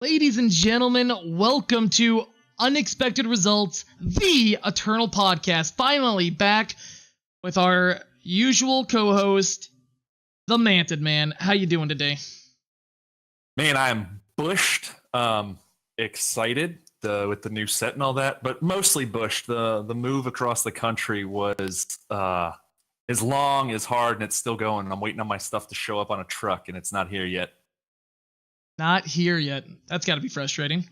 Ladies and gentlemen, welcome to Unexpected Results, the Eternal Podcast. Finally back with our usual co-host, the Manted Man. How you doing today? Man, I am bushed, excited with the new set and all that, but mostly bushed. The move across the country was as long, as hard, and it's still going. I'm waiting on my stuff to show up on a truck, and it's not here yet. Not here yet. That's got to be frustrating.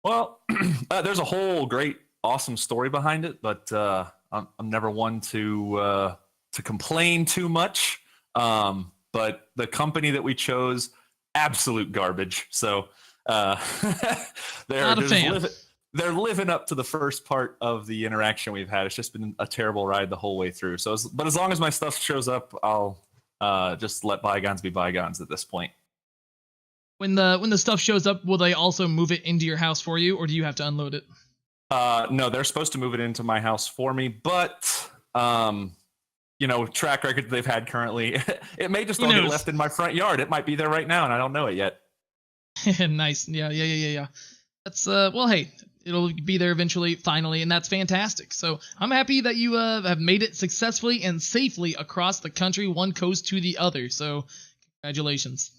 Well, there's a whole great, awesome story behind it, but I'm never one to complain too much. But the company that we chose, absolute garbage. So they're living up to the first part of the interaction we've had. It's just been a terrible ride the whole way through. So, but as long as my stuff shows up, I'll just let bygones be bygones at this point. When the stuff shows up, will they also move it into your house for you, or do you have to unload it? No, they're supposed to move it into my house for me, but track record they've had currently, it may just all get left in my front yard. It might be there right now, and I don't know it yet. Nice. Yeah. That's well, hey, it'll be there eventually, finally, and that's fantastic. So I'm happy that you have made it successfully and safely across the country, one coast to the other. So congratulations.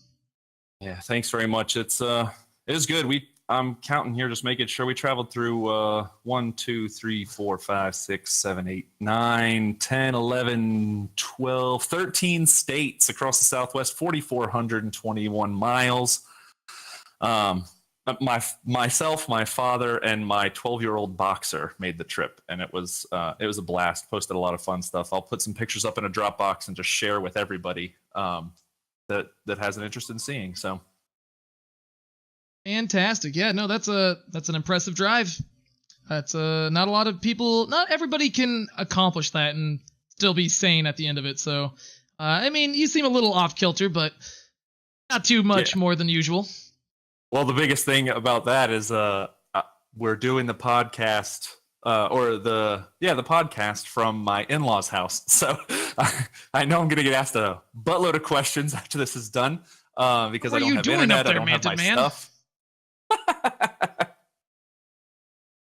Yeah, thanks very much. It is good. I'm counting here, just making sure we traveled through 1, 2, 3, 4, 5, 6, 7, 8, 9, 10, 11, 12, 13 states across the Southwest, 4,421 miles. Myself, my father, and my 12-year-old boxer made the trip, and it was a blast. Posted a lot of fun stuff. I'll put some pictures up in a Dropbox and just share with everybody that has an interest in seeing. So fantastic. Yeah, no, that's an impressive drive. That's not a lot of people, not everybody can accomplish that and still be sane at the end of it. So I mean, you seem a little off kilter, but not too much more than usual. Well, the biggest thing about that is we're doing the podcast the podcast from my in-laws' house. So I know I'm going to get asked a buttload of questions after this is done because I don't have internet, I don't have my stuff.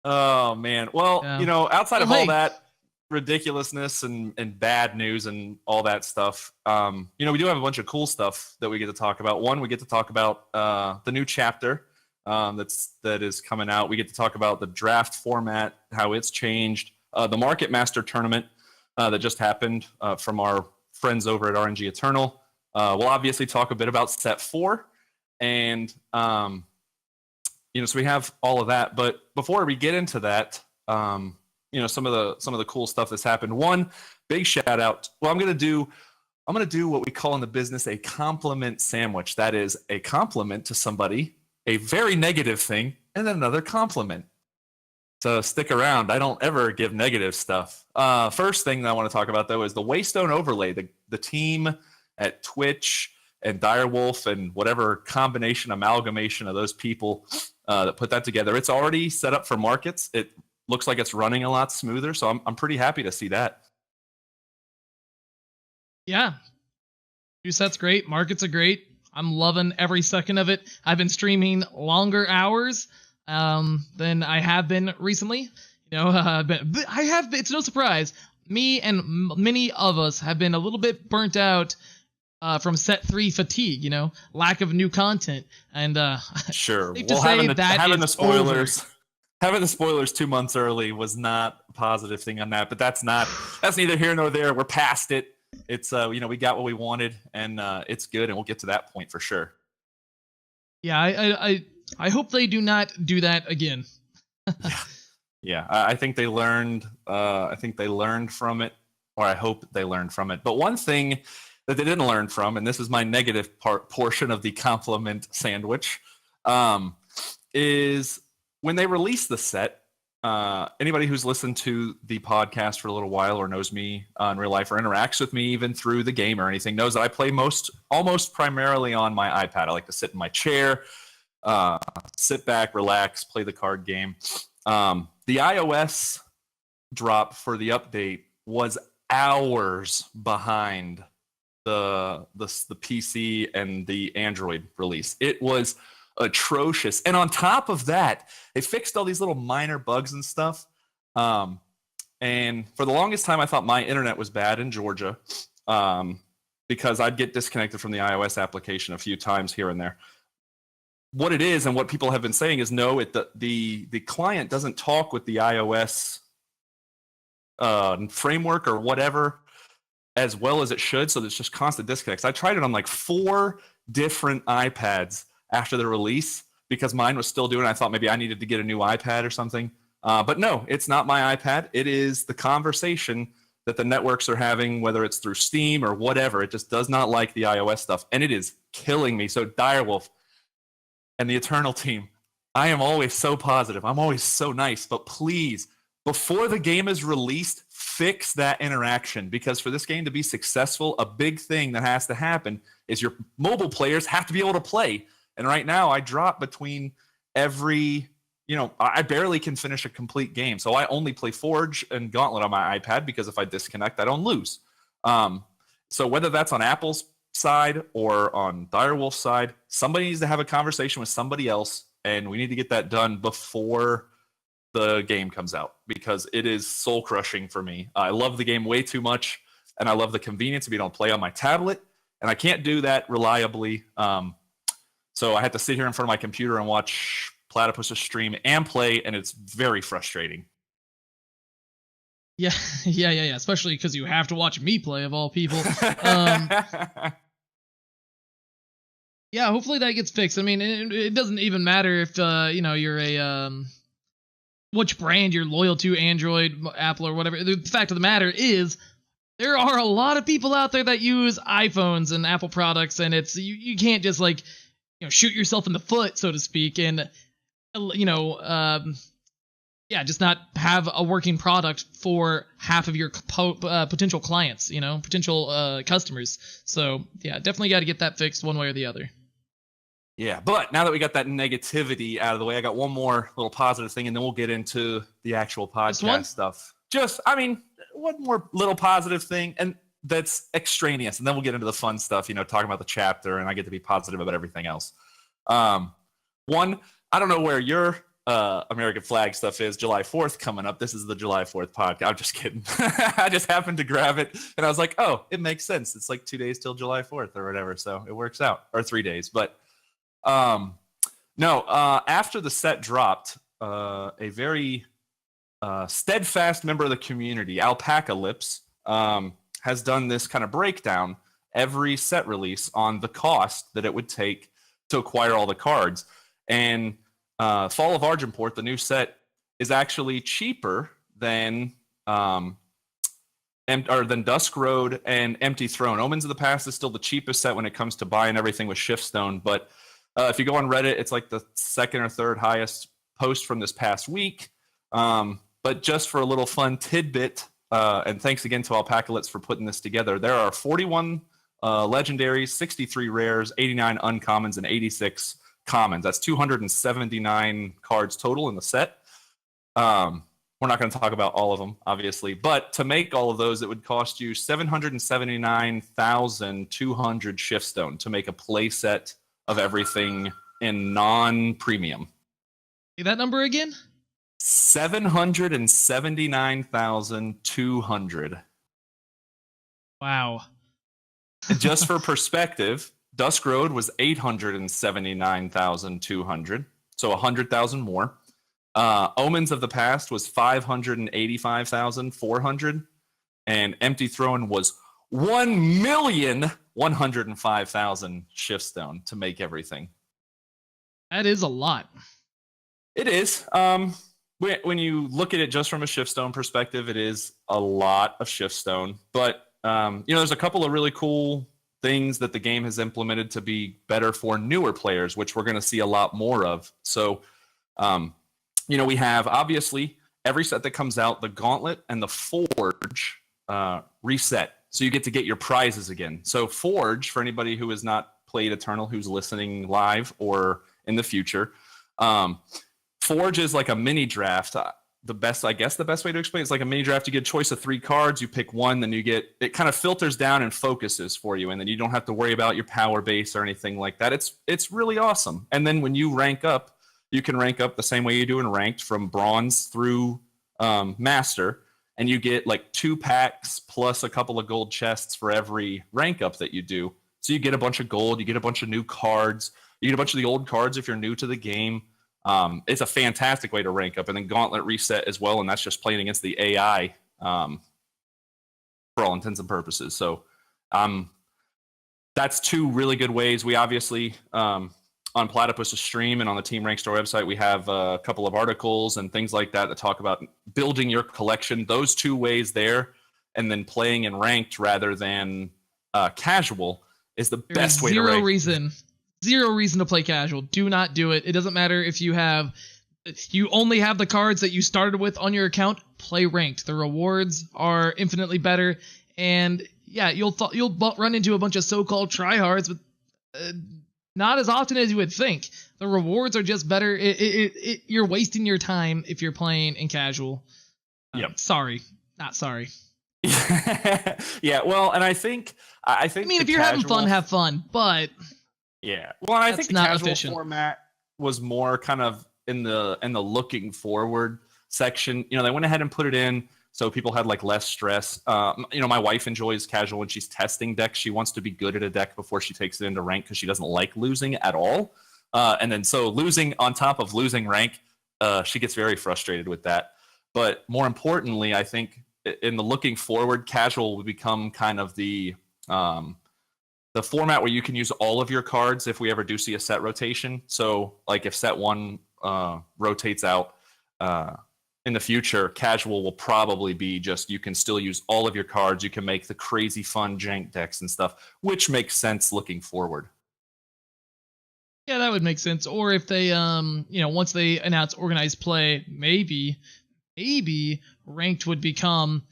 Oh, man. Well, outside of all that ridiculousness and bad news and all that stuff, we do have a bunch of cool stuff that we get to talk about. One, we get to talk about the new chapter that is coming out. We get to talk about the draft format, how it's changed, the Market Master tournament that just happened from our friends over at RNG Eternal. We'll obviously talk a bit about Set 4, and so we have all of that. But before we get into that, some of the cool stuff that's happened. One big shout out. Well, I'm gonna do what we call in the business a compliment sandwich. That is a compliment to somebody, a very negative thing, and then another compliment. So stick around. I don't ever give negative stuff. First thing that I want to talk about, though, is the Waystone Overlay. The team at Twitch and Direwolf and whatever combination, amalgamation of those people that put that together. It's already set up for markets. It looks like it's running a lot smoother, so I'm pretty happy to see that. Yeah. New set's great. Markets are great. I'm loving every second of it. I've been streaming longer hours than I have been recently. It's no surprise. Me and many of us have been a little bit burnt out from Set 3 fatigue, lack of new content. And sure. Well, having the spoilers 2 months early was not a positive thing on that, but that's neither here nor there. We're past it. It's we got what we wanted, and it's good, and we'll get to that point for sure. Yeah, I hope they do not do that again. Yeah, I think they learned. I think they learned from it, or I hope they learned from it. But one thing that they didn't learn from, and this is my negative portion of the compliment sandwich, is when they released the set. Anybody who's listened to the podcast for a little while or knows me in real life or interacts with me even through the game or anything knows that I play almost primarily on my iPad. I like to sit in my chair, sit back, relax, play the card game. The iOS drop for the update was hours behind the PC and the Android release. It was atrocious. And on top of that, they fixed all these little minor bugs and stuff. And for the longest time, I thought my internet was bad in Georgia because I'd get disconnected from the iOS application a few times here and there. What it is and what people have been saying is no, the client doesn't talk with the iOS framework or whatever as well as it should. So there's just constant disconnects. I tried it on like 4 different iPads after the release because mine was still doing it. I thought maybe I needed to get a new iPad or something. But no, it's not my iPad. It is the conversation that the networks are having, whether it's through Steam or whatever. It just does not like the iOS stuff. And it is killing me. So Direwolf and the Eternal team, I am always so positive. I'm always so nice. But please, before the game is released, fix that interaction. Because for this game to be successful, a big thing that has to happen is your mobile players have to be able to play. And right now, I drop between every... I barely can finish a complete game. So I only play Forge and Gauntlet on my iPad because if I disconnect, I don't lose. So whether that's on Apple's side or on Direwolf's side, somebody needs to have a conversation with somebody else, and we need to get that done before the game comes out because it is soul-crushing for me. I love the game way too much, and I love the convenience of being able to play on my tablet, and I can't do that reliably. So I had to sit here in front of my computer and watch Platypus stream and play, and it's very frustrating. Yeah. Especially because you have to watch me play, of all people. Yeah, hopefully that gets fixed. I mean, it doesn't even matter if you're a which brand you're loyal to, Android, Apple, or whatever. The fact of the matter is, there are a lot of people out there that use iPhones and Apple products, and it's you can't just shoot yourself in the foot, so to speak, and just not have a working product for half of your potential clients, potential customers. So, yeah, definitely got to get that fixed one way or the other. Yeah, but now that we got that negativity out of the way, I got one more little positive thing, and then we'll get into the actual podcast stuff. One more little positive thing, and that's extraneous, and then we'll get into the fun stuff, talking about the chapter, and I get to be positive about everything else. One, I don't know where your American flag stuff is. July 4th coming up. This is the July 4th podcast. I'm just kidding. I just happened to grab it, and I was like, oh, it makes sense. It's like 2 days till July 4th or whatever, so it works out. Or 3 days. But after the set dropped, a very steadfast member of the community, Alpaca Lips, has done this kind of breakdown every set release on the cost that it would take to acquire all the cards. And Fall of Argenport, the new set, is actually cheaper than Dusk Road and Empty Throne. Omens of the Past is still the cheapest set when it comes to buying everything with Shiftstone. But if you go on Reddit, it's like the second or third highest post from this past week. But just for a little fun tidbit, and thanks again to Alpacalitz for putting this together, there are 41 legendaries, 63 rares, 89 uncommons, and 86 commons. That's 279 cards total in the set. We're not going to talk about all of them, obviously, but to make all of those, it would cost you 779,200 Shiftstone to make a play set of everything in non-premium. Say that number again? 779,200. Wow. Just for perspective, Dusk Road was 879,200, so 100,000 more. Omens of the Past was 585,400, and Empty Throne was 1,105,000 Shiftstone to make everything. That is a lot. It is. When you look at it just from a Shiftstone perspective, it is a lot of Shiftstone. But there's a couple of really cool things that the game has implemented to be better for newer players, which we're going to see a lot more of. So, we have, obviously, every set that comes out, the Gauntlet and the Forge reset. So you get to get your prizes again. So Forge, for anybody who has not played Eternal, who's listening live or in the future, Forge is like a mini draft. the best way to explain it is like a mini draft. You get a choice of 3 cards, you pick one, then it kind of filters down and focuses for you, and then you don't have to worry about your power base or anything like that. It's really awesome. And then when you rank up, you can rank up the same way you do in ranked, from bronze through master, and you get like 2 packs plus a couple of gold chests for every rank up that you do. So you get a bunch of gold, you get a bunch of new cards, you get a bunch of the old cards if you're new to the game. It's a fantastic way to rank up. And then Gauntlet Reset as well, and that's just playing against the AI for all intents and purposes. So that's 2 really good ways. We obviously, on Platypus' stream and on the Team Rank Store website, we have a couple of articles and things like that talk about building your collection. Those 2 ways there, and then playing in ranked rather than casual is the best way to rank. Zero reason to play casual. Do not do it. It doesn't matter if you only have the cards that you started with on your account. Play ranked. The rewards are infinitely better, and yeah, you'll run into a bunch of so-called tryhards, but not as often as you would think. The rewards are just better. You're wasting your time if you're playing in casual. Yep. Sorry, not sorry. Yeah. Well, and I think. I mean, if you're having fun, have fun, but. Yeah. Well, I think the casual format was more kind of in the looking forward section. They went ahead and put it in so people had like less stress. My wife enjoys casual when she's testing decks. She wants to be good at a deck before she takes it into rank because she doesn't like losing at all. And then so losing on top of losing rank, she gets very frustrated with that. But more importantly, I think in the looking forward, casual will become kind of the format where you can use all of your cards if we ever do see a set rotation. So like if set 1 rotates out in the future, casual will probably be just, you can still use all of your cards. You can make the crazy fun jank decks and stuff, which makes sense looking forward. Yeah, that would make sense. Or if they, once they announce organized play, maybe ranked would become,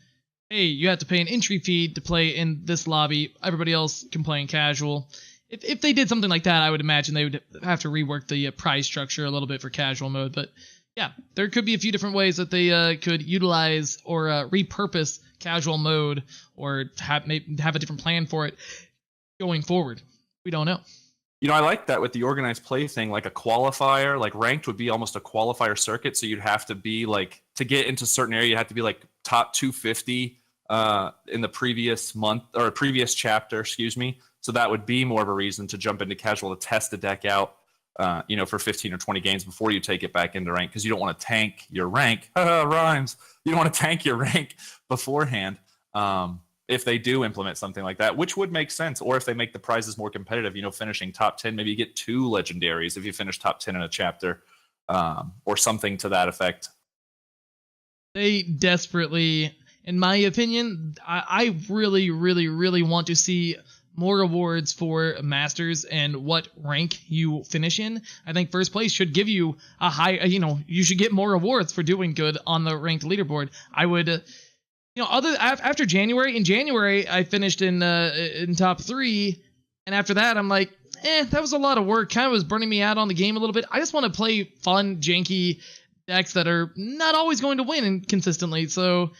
hey, you have to pay an entry fee to play in this lobby. Everybody else can play in casual. If they did something like that, I would imagine they would have to rework the prize structure a little bit for casual mode. But yeah, there could be a few different ways that they could utilize or repurpose casual mode, or have a different plan for it going forward. We don't know. I like that with the organized play thing, like a qualifier, like ranked would be almost a qualifier circuit. So you'd have to be like, to get into certain area, you have to be like top 250 in the previous month or previous chapter, excuse me. So that would be more of a reason to jump into casual to test the deck out, for 15 or 20 games before you take it back into rank, because you don't want to tank your rank. Rhymes. You don't want to tank your rank beforehand. If they do implement something like that, which would make sense, or if they make the prizes more competitive, finishing top 10, maybe you get 2 legendaries if you finish top 10 in a chapter, or something to that effect. They desperately, in my opinion, I really, really, really want to see more awards for masters and what rank you finish in. I think first place should give you a high, you should get more awards for doing good on the ranked leaderboard. I would, after January, in January, I finished in top 3. And after that, I'm like, that was a lot of work. Kind of was burning me out on the game a little bit. I just want to play fun, janky decks that are not always going to win consistently. So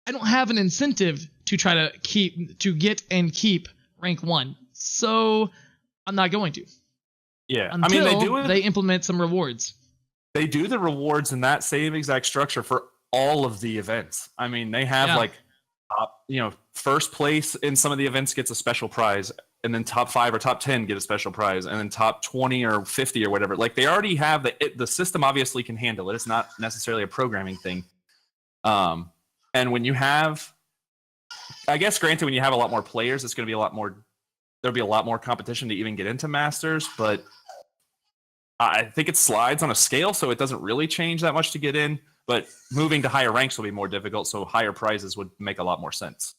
I don't have an incentive to try to get and keep rank 1. So I'm not going to. Yeah. Until they implement some rewards. They do the rewards in that same exact structure for all of the events. They have first place in some of the events gets a special prize, and then top 5 or top 10 get a special prize, and then top 20 or 50 or whatever. Like, they already have the system obviously can handle it. It's not necessarily a programming thing. And when you have, I guess, granted, when you have a lot more players, it's going to be there'll be a lot more competition to even get into Masters, but I think it slides on a scale, so it doesn't really change that much to get in. But moving to higher ranks will be more difficult, so higher prizes would make a lot more sense.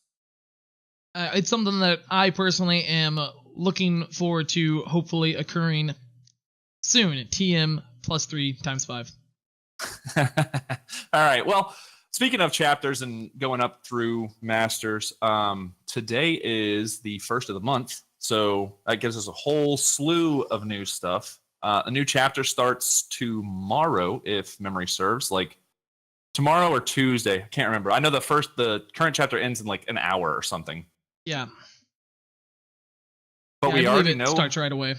It's something that I personally am looking forward to hopefully occurring soon. TM +3 × 5. All right. Well, speaking of chapters and going up through Masters, today is the first of the month, so that gives us a whole slew of new stuff. A new chapter starts tomorrow, if memory serves. Like tomorrow or Tuesday, I can't remember. I know the current chapter ends in like an hour or something. Yeah. But we already know. Starts right away.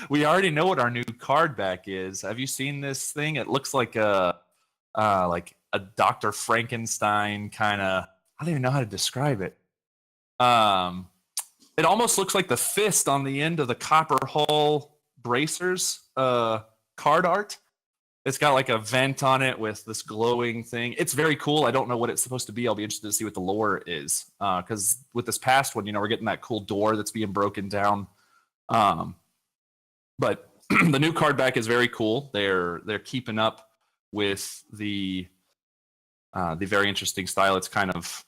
We already know what our new card back is. Have you seen this thing? It looks like a Dr. Frankenstein kind of. I don't even know how to describe it. It almost looks like the fist on the end of the Copper Hull Bracers card art. It's got like a vent on it with this glowing thing. It's very cool. I don't know what it's supposed to be. I'll be interested to see what the lore is. Because with this past one, we're getting that cool door that's being broken down. But the new card back is very cool. They're keeping up with the very interesting style. It's kind of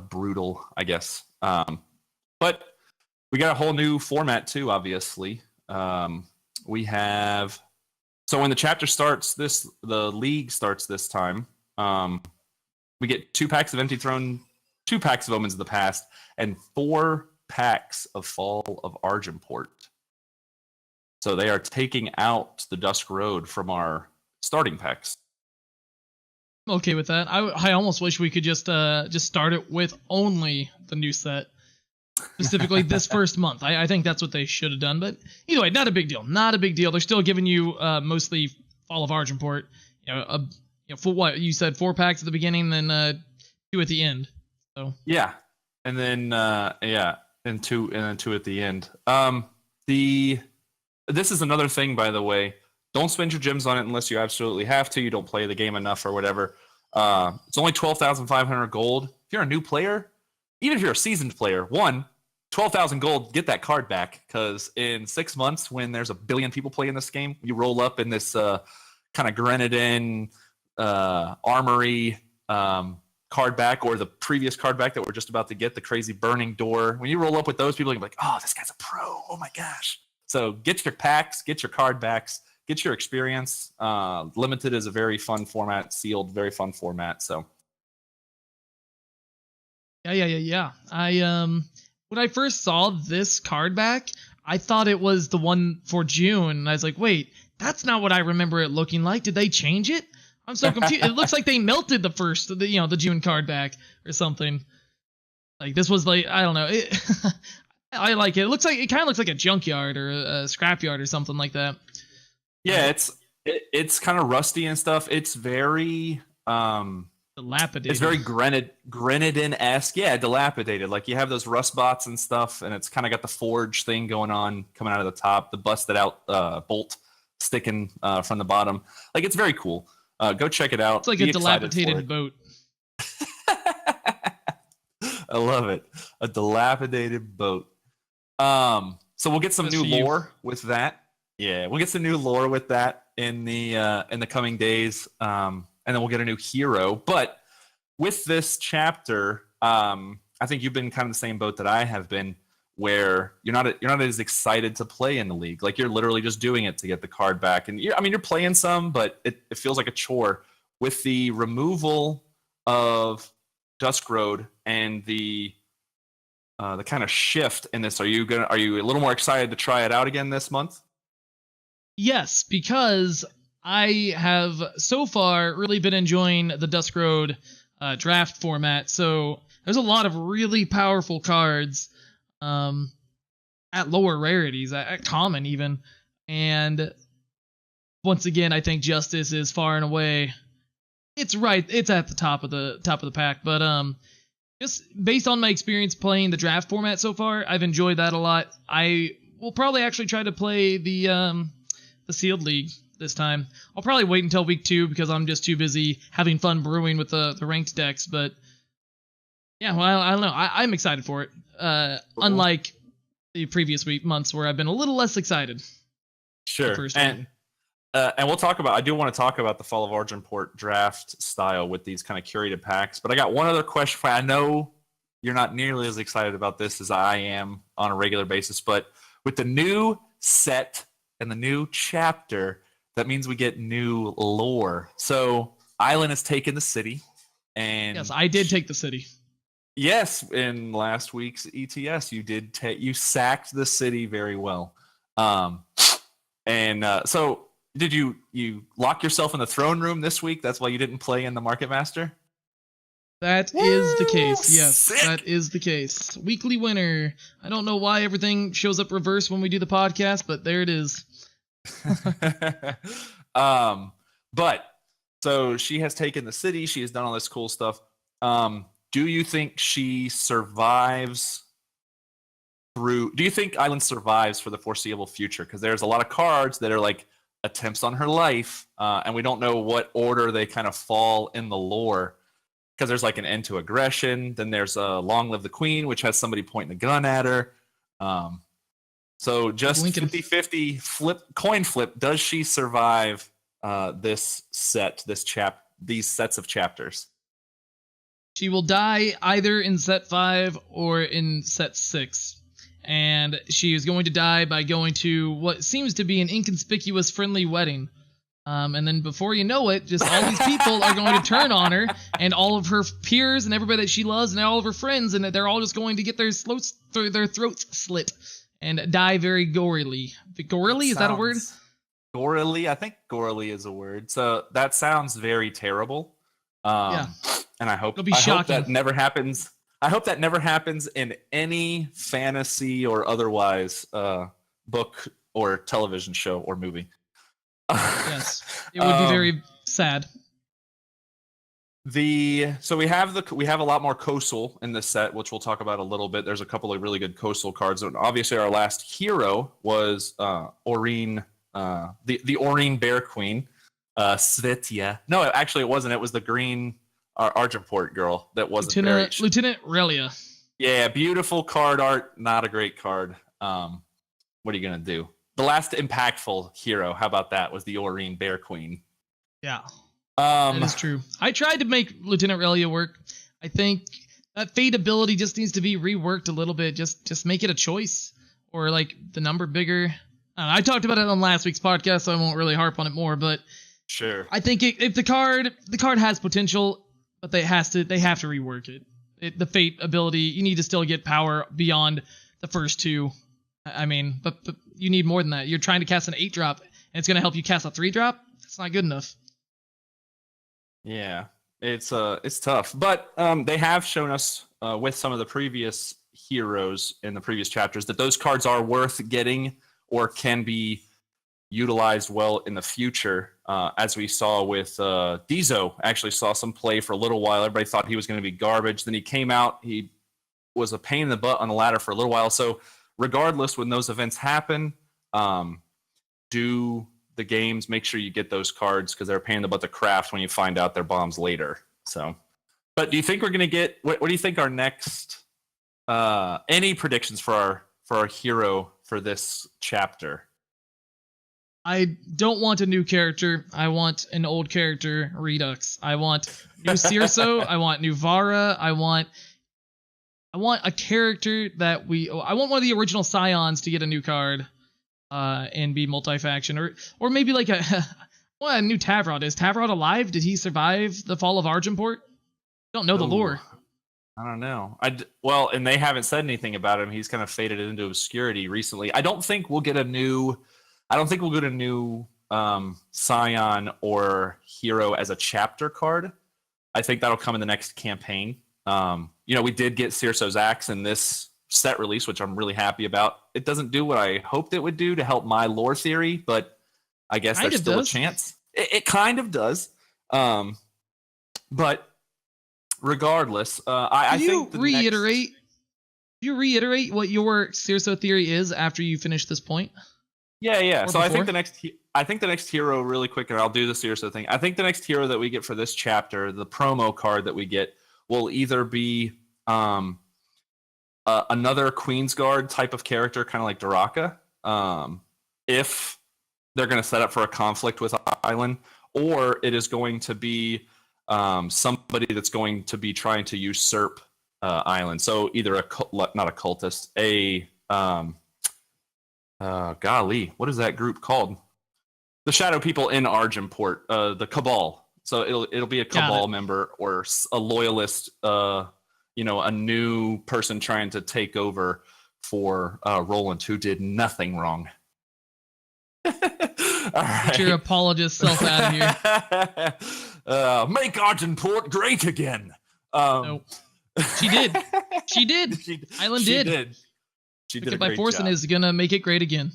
brutal, I guess. But we got a whole new format too, obviously. We have... So when the chapter starts, the league starts this time. We get 2 packs of Empty Throne, 2 packs of Omens of the Past, and 4 packs of Fall of Argenport. So they are taking out the Dusk Road from our starting packs. I'm okay with that. I almost wish we could just start it with only the new set. Specifically this first month. I think that's what they should have done. But either way, not a big deal. Not a big deal. They're still giving you mostly Fall of Argenport. For what you said, 4 packs at the beginning, then 2 at the end. So yeah, and then and 2 at the end. This is another thing, by the way. Don't spend your gems on it unless you absolutely have to. You don't play the game enough or whatever. It's only 12,500 gold. If you're a new player, even if you're a seasoned player, 12,000 gold, get that card back. Because in 6 months, when there's a billion people playing this game, you roll up in this kind of Grenadin armory card back, or the previous card back that we're just about to get, the crazy burning door. When you roll up with those, people are like, oh, this guy's a pro. Oh my gosh. So get your packs, get your card backs, get your experience. Limited is a very fun format. Sealed, very fun format. So. Yeah. When I first saw this card back, I thought it was the one for June. And I was like, wait, that's not what I remember it looking like. Did they change it? I'm so confused. It looks like they melted the June card back or something. Like this was like, I don't know. I like it. It kind of looks like a junkyard or a scrapyard or something like that. Yeah, it's kind of rusty and stuff. It's very dilapidated. It's very Grenadin-esque. Yeah, dilapidated. Like you have those rust spots and stuff, and it's kind of got the forge thing going on coming out of the top, the busted out bolt sticking from the bottom. Like it's very cool. Go check it out. It's like a dilapidated boat. I love it. A dilapidated boat. So we'll get some new lore with that. Yeah, we'll get some new lore with that in the coming days. And then we'll get a new hero. But with this chapter, I think you've been kind of the same boat that I have been, where you're not as excited to play in the league. Like you're literally just doing it to get the card back. And you're playing some, but it feels like a chore. With the removal of Dusk Road and the kind of shift in this, are you a little more excited to try it out again this month? Yes, because I have so far really been enjoying the Dusk Road draft format. So there's a lot of really powerful cards at lower rarities, at common even. And once again, I think Justice is far and away. It's at the top of the pack. But just based on my experience playing the draft format so far, I've enjoyed that a lot. I will probably actually try to play the Sealed League this time. I'll probably wait until week 2 because I'm just too busy having fun brewing with the ranked decks. But yeah, well, I don't know. I'm excited for it. Unlike the previous months where I've been a little less excited. Sure. And we'll talk about. I do want to talk about the Fall of Argenport draft style with these kind of curated packs. But I got one other question for you. I know you're not nearly as excited about this as I am on a regular basis, but with the new set and the new chapter, that means we get new lore. So Island has taken the city, and yes, I did take the city. Yes, in last week's ETS, you did you sacked the city very well. And so, did you lock yourself in the throne room this week? That's why you didn't play in the Market Master? That is the case. Yes, sick. That is the case. Weekly winner. I don't know why everything shows up reverse when we do the podcast, but there it is. But so she has taken the city. She has done all this cool stuff. Do you think she survives through? Do you think Island survives for the foreseeable future? Because there's a lot of cards that are like attempts on her life, and we don't know what order they kind of fall in the lore. Because there's like an end to aggression. Then there's a Long Live the Queen, which has somebody pointing a gun at her. So just 50-50 coin flip. Does she survive these sets of chapters? She will die either in set 5 or in set 6. And she is going to die by going to what seems to be an inconspicuous friendly wedding. And then before you know it, just all these people are going to turn on her, and all of her peers and everybody that she loves and all of her friends, and they're all just going to get their throats slit and die very gorily. Gorily? Is that a word? Gorily? I think gorily is a word. So that sounds very terrible. Yeah. And I hope that never happens. I hope that never happens in any fantasy or otherwise book or television show or movie. Yes, it would be very sad. So we have a lot more coastal in this set, which we'll talk about a little bit. There's a couple of really good coastal cards. And obviously, our last hero was Aurene, the Aurene Bear Queen, Svetya. No, actually, it wasn't. It was the green Argenport girl that wasn't Lieutenant Relia. Yeah, beautiful card art. Not a great card. What are you gonna do? The last impactful hero, how about that, was the Aurene Bear Queen. Yeah, that is true. I tried to make Lieutenant Relia work. I think that fate ability just needs to be reworked a little bit. Just make it a choice, or like the number bigger. I talked about it on last week's podcast, so I won't really harp on it more. But sure, I think if the card has potential, but they have to rework it. The fate ability, you need to still get power beyond the first two. I mean, but you need more than that. You're trying to cast an 8-drop, and it's going to help you cast a 3-drop? That's not good enough. Yeah, it's tough. But they have shown us with some of the previous heroes in the previous chapters that those cards are worth getting or can be utilized well in the future. As we saw with Dizo, actually saw some play for a little while. Everybody thought he was going to be garbage. Then he came out. He was a pain in the butt on the ladder for a little while. So regardless, when those events happen, do the games make sure you get those cards, because they're a pain in the butt to craft when you find out they're bombs later. So, but do you think we're going to get? What do you think our next? Any predictions for our hero for this chapter? I don't want a new character. I want an old character, Redux. I want new Cirso. I want new Vara. I want a character that I want one of the original Scions to get a new card, and be multi-faction, or maybe like a new Tavrod. Is Tavrod alive? Did he survive the fall of Argenport? Don't know the lore. I don't know. Well, and they haven't said anything about him. He's kind of faded into obscurity recently. I don't think we'll get a new Scion or hero as a chapter card. I think that'll come in the next campaign. We did get Cirso's Axe in this set release, which I'm really happy about. It doesn't do what I hoped it would do to help my lore theory, but I guess there's still a chance. It kind of does. But regardless, I think you reiterate what your Cirso theory is after you finish this point? Yeah. So before? I think the next hero, really quick, and I'll do the Cirso thing. I think the next hero that we get for this chapter, the promo card that we get, will either be another Queensguard type of character, kind of like Daraka, if they're going to set up for a conflict with Island, or it is going to be somebody that's going to be trying to usurp Island. So either not a cultist, golly, what is that group called? The Shadow People in Argenport, the Cabal. So it'll be a Cabal member or a loyalist, a new person trying to take over for Roland, who did nothing wrong. Get your apologist self out of here. Make Argenport great again. Nope. She did. Island did. She did a by great force job. And is gonna make it great again.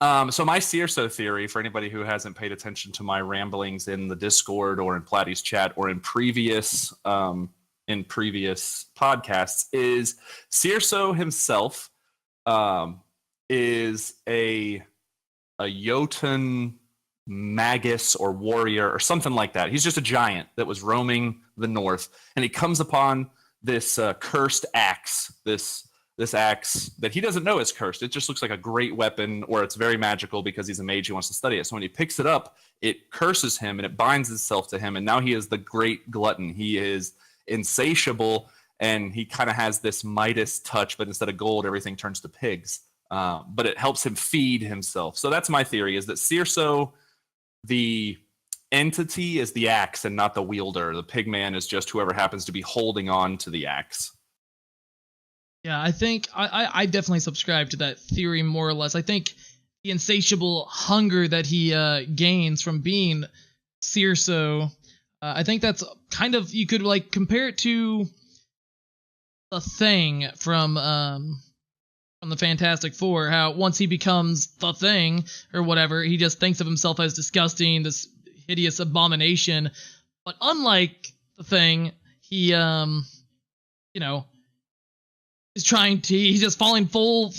So my Searso theory, for anybody who hasn't paid attention to my ramblings in the Discord or in Platty's chat or in previous podcasts, is Searso himself is a Jotun magus or warrior or something like that. He's just a giant that was roaming the north, and he comes upon this cursed axe, this axe that he doesn't know is cursed. It just looks like a great weapon, or it's very magical because he's a mage who wants to study it. So when he picks it up, it curses him and it binds itself to him, and now he is the great glutton. He is insatiable, and he kind of has this Midas touch, but instead of gold, everything turns to pigs. But it helps him feed himself. So that's my theory, is that Searso, the entity, is the axe and not the wielder. The pigman is just whoever happens to be holding on to the axe. Yeah, I think I definitely subscribe to that theory more or less. I think the insatiable hunger that he gains from being Searso, I think that's kind of, you could like compare it to the Thing from the Fantastic Four, how once he becomes the Thing or whatever, he just thinks of himself as disgusting, this hideous abomination. But unlike the Thing, he he's just falling full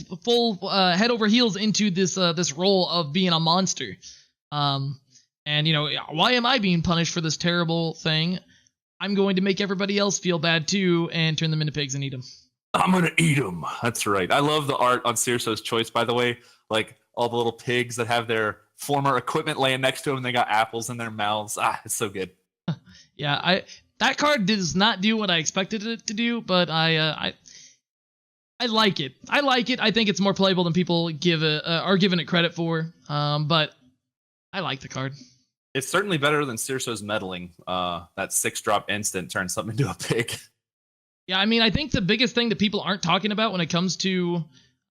head over heels into this role of being a monster. And why am I being punished for this terrible thing? I'm going to make everybody else feel bad too and turn them into pigs and eat them. I'm gonna eat them. That's right. I love the art on Searso's Choice, by the way. Like all the little pigs that have their former equipment laying next to them, and they got apples in their mouths. It's so good. Yeah, that card does not do what I expected it to do, but I like it. I think it's more playable than people are giving it credit for. But I like the card. It's certainly better than Searso's meddling. That 6-drop instant turns something into a pig. Yeah, I mean, I think the biggest thing that people aren't talking about when it comes to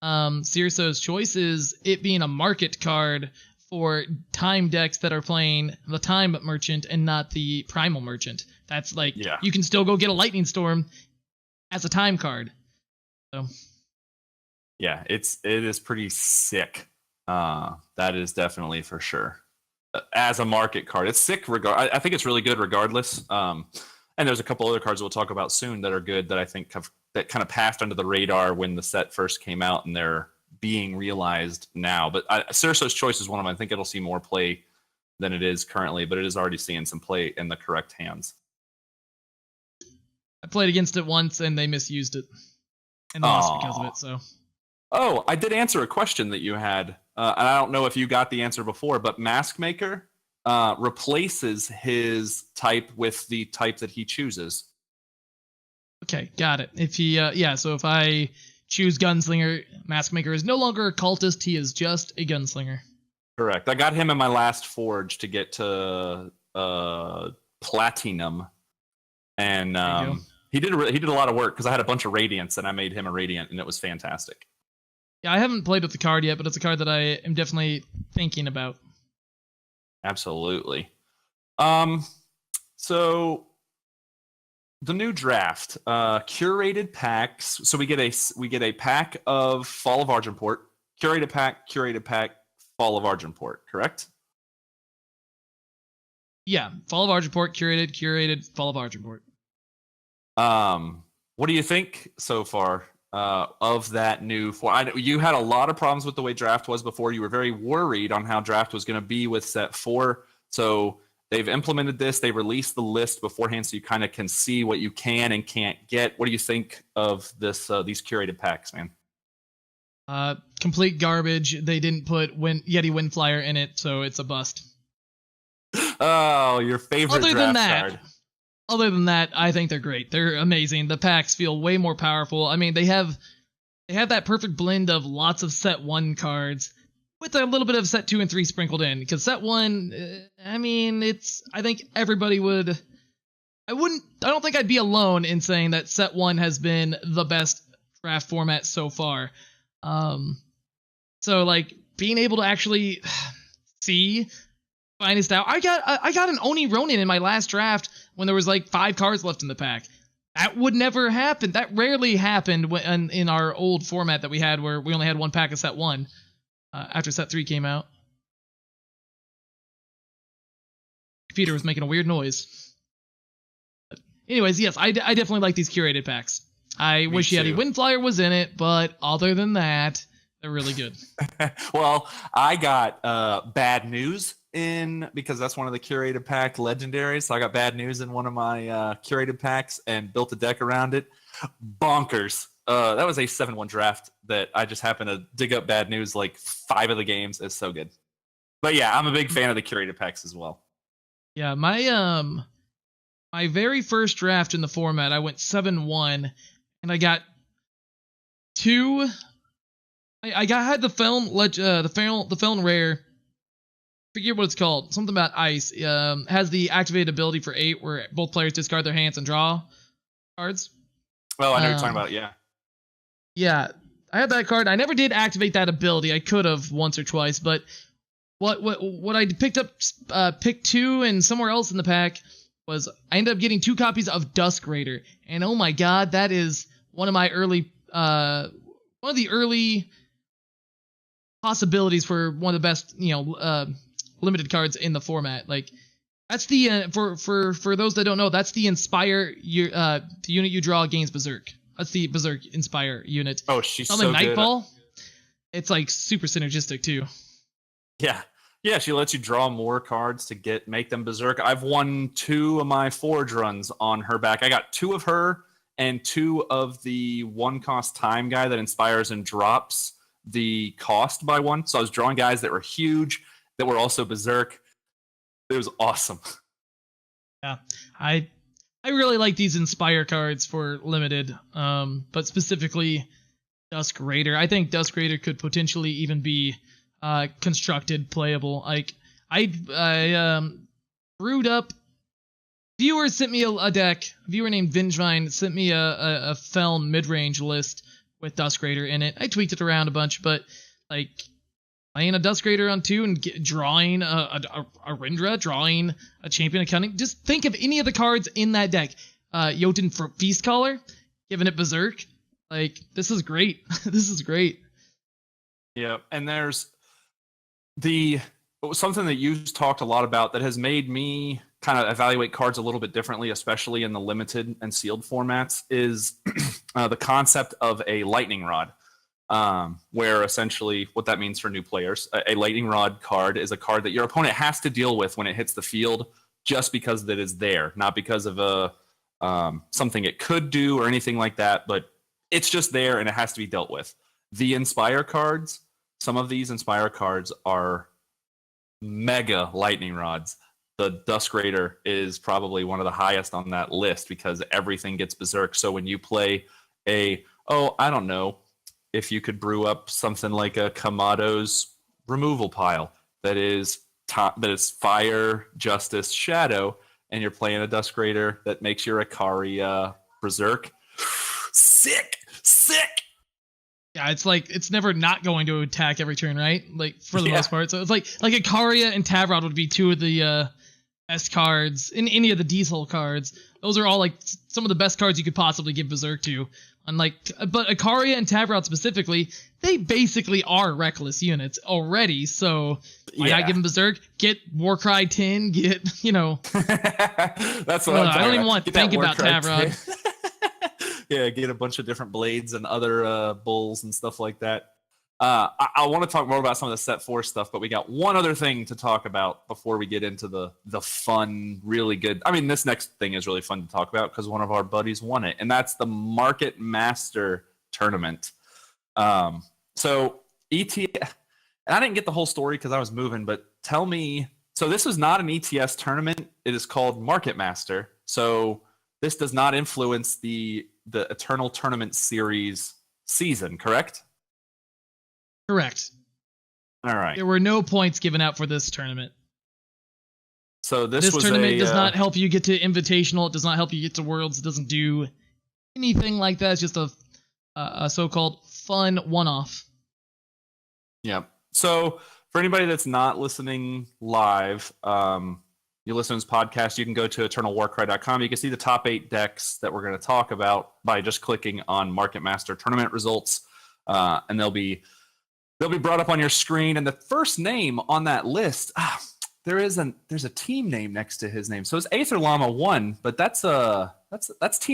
Searso's Choice is it being a market card for time decks that are playing the Time Merchant and not the Primal Merchant. That's like, You can still go get a Lightning Storm as a time card. So. Yeah, it is pretty sick. That is definitely for sure. As a market card, it's sick. I think it's really good regardless. And there's a couple other cards we'll talk about soon that are good that I think that kind of passed under the radar when the set first came out, and they're being realized now. But Searso's Choice is one of them. I think it'll see more play than it is currently, but it is already seeing some play in the correct hands. I played against it once, and they misused it. And lost because of it, so. Oh, I did answer a question that you had. And I don't know if you got the answer before, but Maskmaker replaces his type with the type that he chooses. Okay, got it. If he, so if I choose Gunslinger, Maskmaker is no longer a cultist, he is just a gunslinger. Correct. I got him in my last forge to get to Platinum. And he did a lot of work because I had a bunch of Radiants and I made him a Radiant, and it was fantastic. Yeah, I haven't played with the card yet, but it's a card that I am definitely thinking about. Absolutely. So the new draft, curated packs. So we get a pack of Fall of Argenport, curated pack, Fall of Argenport, correct? Yeah, Fall of Argenport, curated, Fall of Argenport. What do you think so far of that new form? I know you had a lot of problems with the way draft was before. You were very worried on how draft was going to be with set 4. So they've implemented this. They released the list beforehand, so you kind of can see what you can and can't get. What do you think of this? These curated packs, man? Complete garbage. They didn't put Yeti Windflyer in it, so it's a bust. Oh, your favorite draft card. Other than that, I think they're great. They're amazing. The packs feel way more powerful. I mean, they have that perfect blend of lots of set 1 cards with a little bit of set 2 and 3 sprinkled in. Because set 1, I think everybody would. I don't think I'd be alone in saying that set 1 has been the best draft format so far. So like being able to actually see finest out. I got an Oni Ronin in my last draft when there was like 5 cards left in the pack. That would never happen. That rarely happened when, in our old format that we had, where we only had 1 pack of set 1 after set 3 came out. Computer was making a weird noise. But anyways, yes, I definitely like these curated packs. I wish Yeti Windflyer was in it, but other than that, they're really good. Well, I got Bad News in, because that's one of the curated pack legendaries. So I got Bad News in one of my curated packs and built a deck around it. Bonkers. That was a 7-1 draft that I just happened to dig up Bad News like 5 of the games. It's so good. But yeah, I'm a big fan of the curated packs as well. Yeah, my very first draft in the format, I went 7-1, and I got 2. I had the Feln Rare. Forget what it's called. Something about ice. Has the activated ability for 8, where both players discard their hands and draw cards. Oh, I know what you're talking about. Yeah. Yeah, I had that card. I never did activate that ability. I could have once or twice, but what I picked up, pick 2 and somewhere else in the pack was I ended up getting 2 copies of Dusk Raider, and oh my god, that is one of the early possibilities for one of the best, limited cards in the format. Like, that's the for those that don't know, that's the Inspire the unit you draw gains Berserk. That's the Berserk Inspire unit. Oh, she's on so the good. Nightfall, it's like super synergistic too. Yeah, she lets you draw more cards to make them Berserk. I've won 2 of my Forge runs on her back. I got 2 of her and 2 of the 1-cost time guy that inspires and drops the cost by 1. So I was drawing guys that were huge, that were also Berserk. It was awesome. Yeah, I really like these Inspire cards for limited, but specifically Dusk Raider. I think Dusk Raider could potentially even be constructed playable. Like, I brewed up. Viewer sent me a deck. A viewer named Vengevine sent me a Feln mid-range list with Dusk Raider in it. I tweaked it around a bunch, but like playing a Dusk Raider on 2 and drawing a Rindra, drawing a Champion of Cunning. Just think of any of the cards in that deck. Jotun Feastcaller, giving it Berserk. Like, this is great. This is great. Yeah, and there's something that you've talked a lot about that has made me kind of evaluate cards a little bit differently, especially in the limited and sealed formats, is the concept of a lightning rod. Where essentially what that means for new players, a lightning rod card is a card that your opponent has to deal with when it hits the field, just because that is there, not because of something it could do or anything like that, but it's just there and it has to be dealt with. The Inspire cards, some of these Inspire cards are mega lightning rods. The Dusk Raider is probably one of the highest on that list because everything gets Berserk. So when you play I don't know, if you could brew up something like a Kamado's removal pile that is Fire, Justice, Shadow, and you're playing a Dusk Raider that makes your Ikaria Berserk, sick. Yeah, it's like it's never not going to attack every turn, right? Like, for the most part. So it's like Ikaria and Tavrod would be 2 of the best cards in any of the Diesel cards. Those are all like some of the best cards you could possibly give Berserk to. But Ikaria and Tavrod specifically, they basically are reckless units already. So why not give them Berserk? Get Warcry 10. Get That's what I'm talking I don't even want to think about Tavrod. Yeah, get a bunch of different blades and other bulls and stuff like that. I want to talk more about some of the set 4 stuff, but we got one other thing to talk about before we get into the fun, really good. I mean, this next thing is really fun to talk about because one of our buddies won it, and that's the Market Master Tournament. So ET, and I didn't get the whole story because I was moving, but tell me. So this is not an ETS tournament. It is called Market Master. So this does not influence the Eternal Tournament Series season, correct? Correct. All right. There were no points given out for this tournament. So this tournament does not help you get to Invitational. It does not help you get to Worlds. It doesn't do anything like that. It's just a so-called fun one-off. Yeah. So for anybody that's not listening live, you listen to this podcast, you can go to eternalwarcry.com. You can see the top 8 decks that we're going to talk about by just clicking on Market Master tournament results, and they'll be brought up on your screen. And the first name on that list, there's a team name next to his name. So it's Aether Llama 1, but that's Team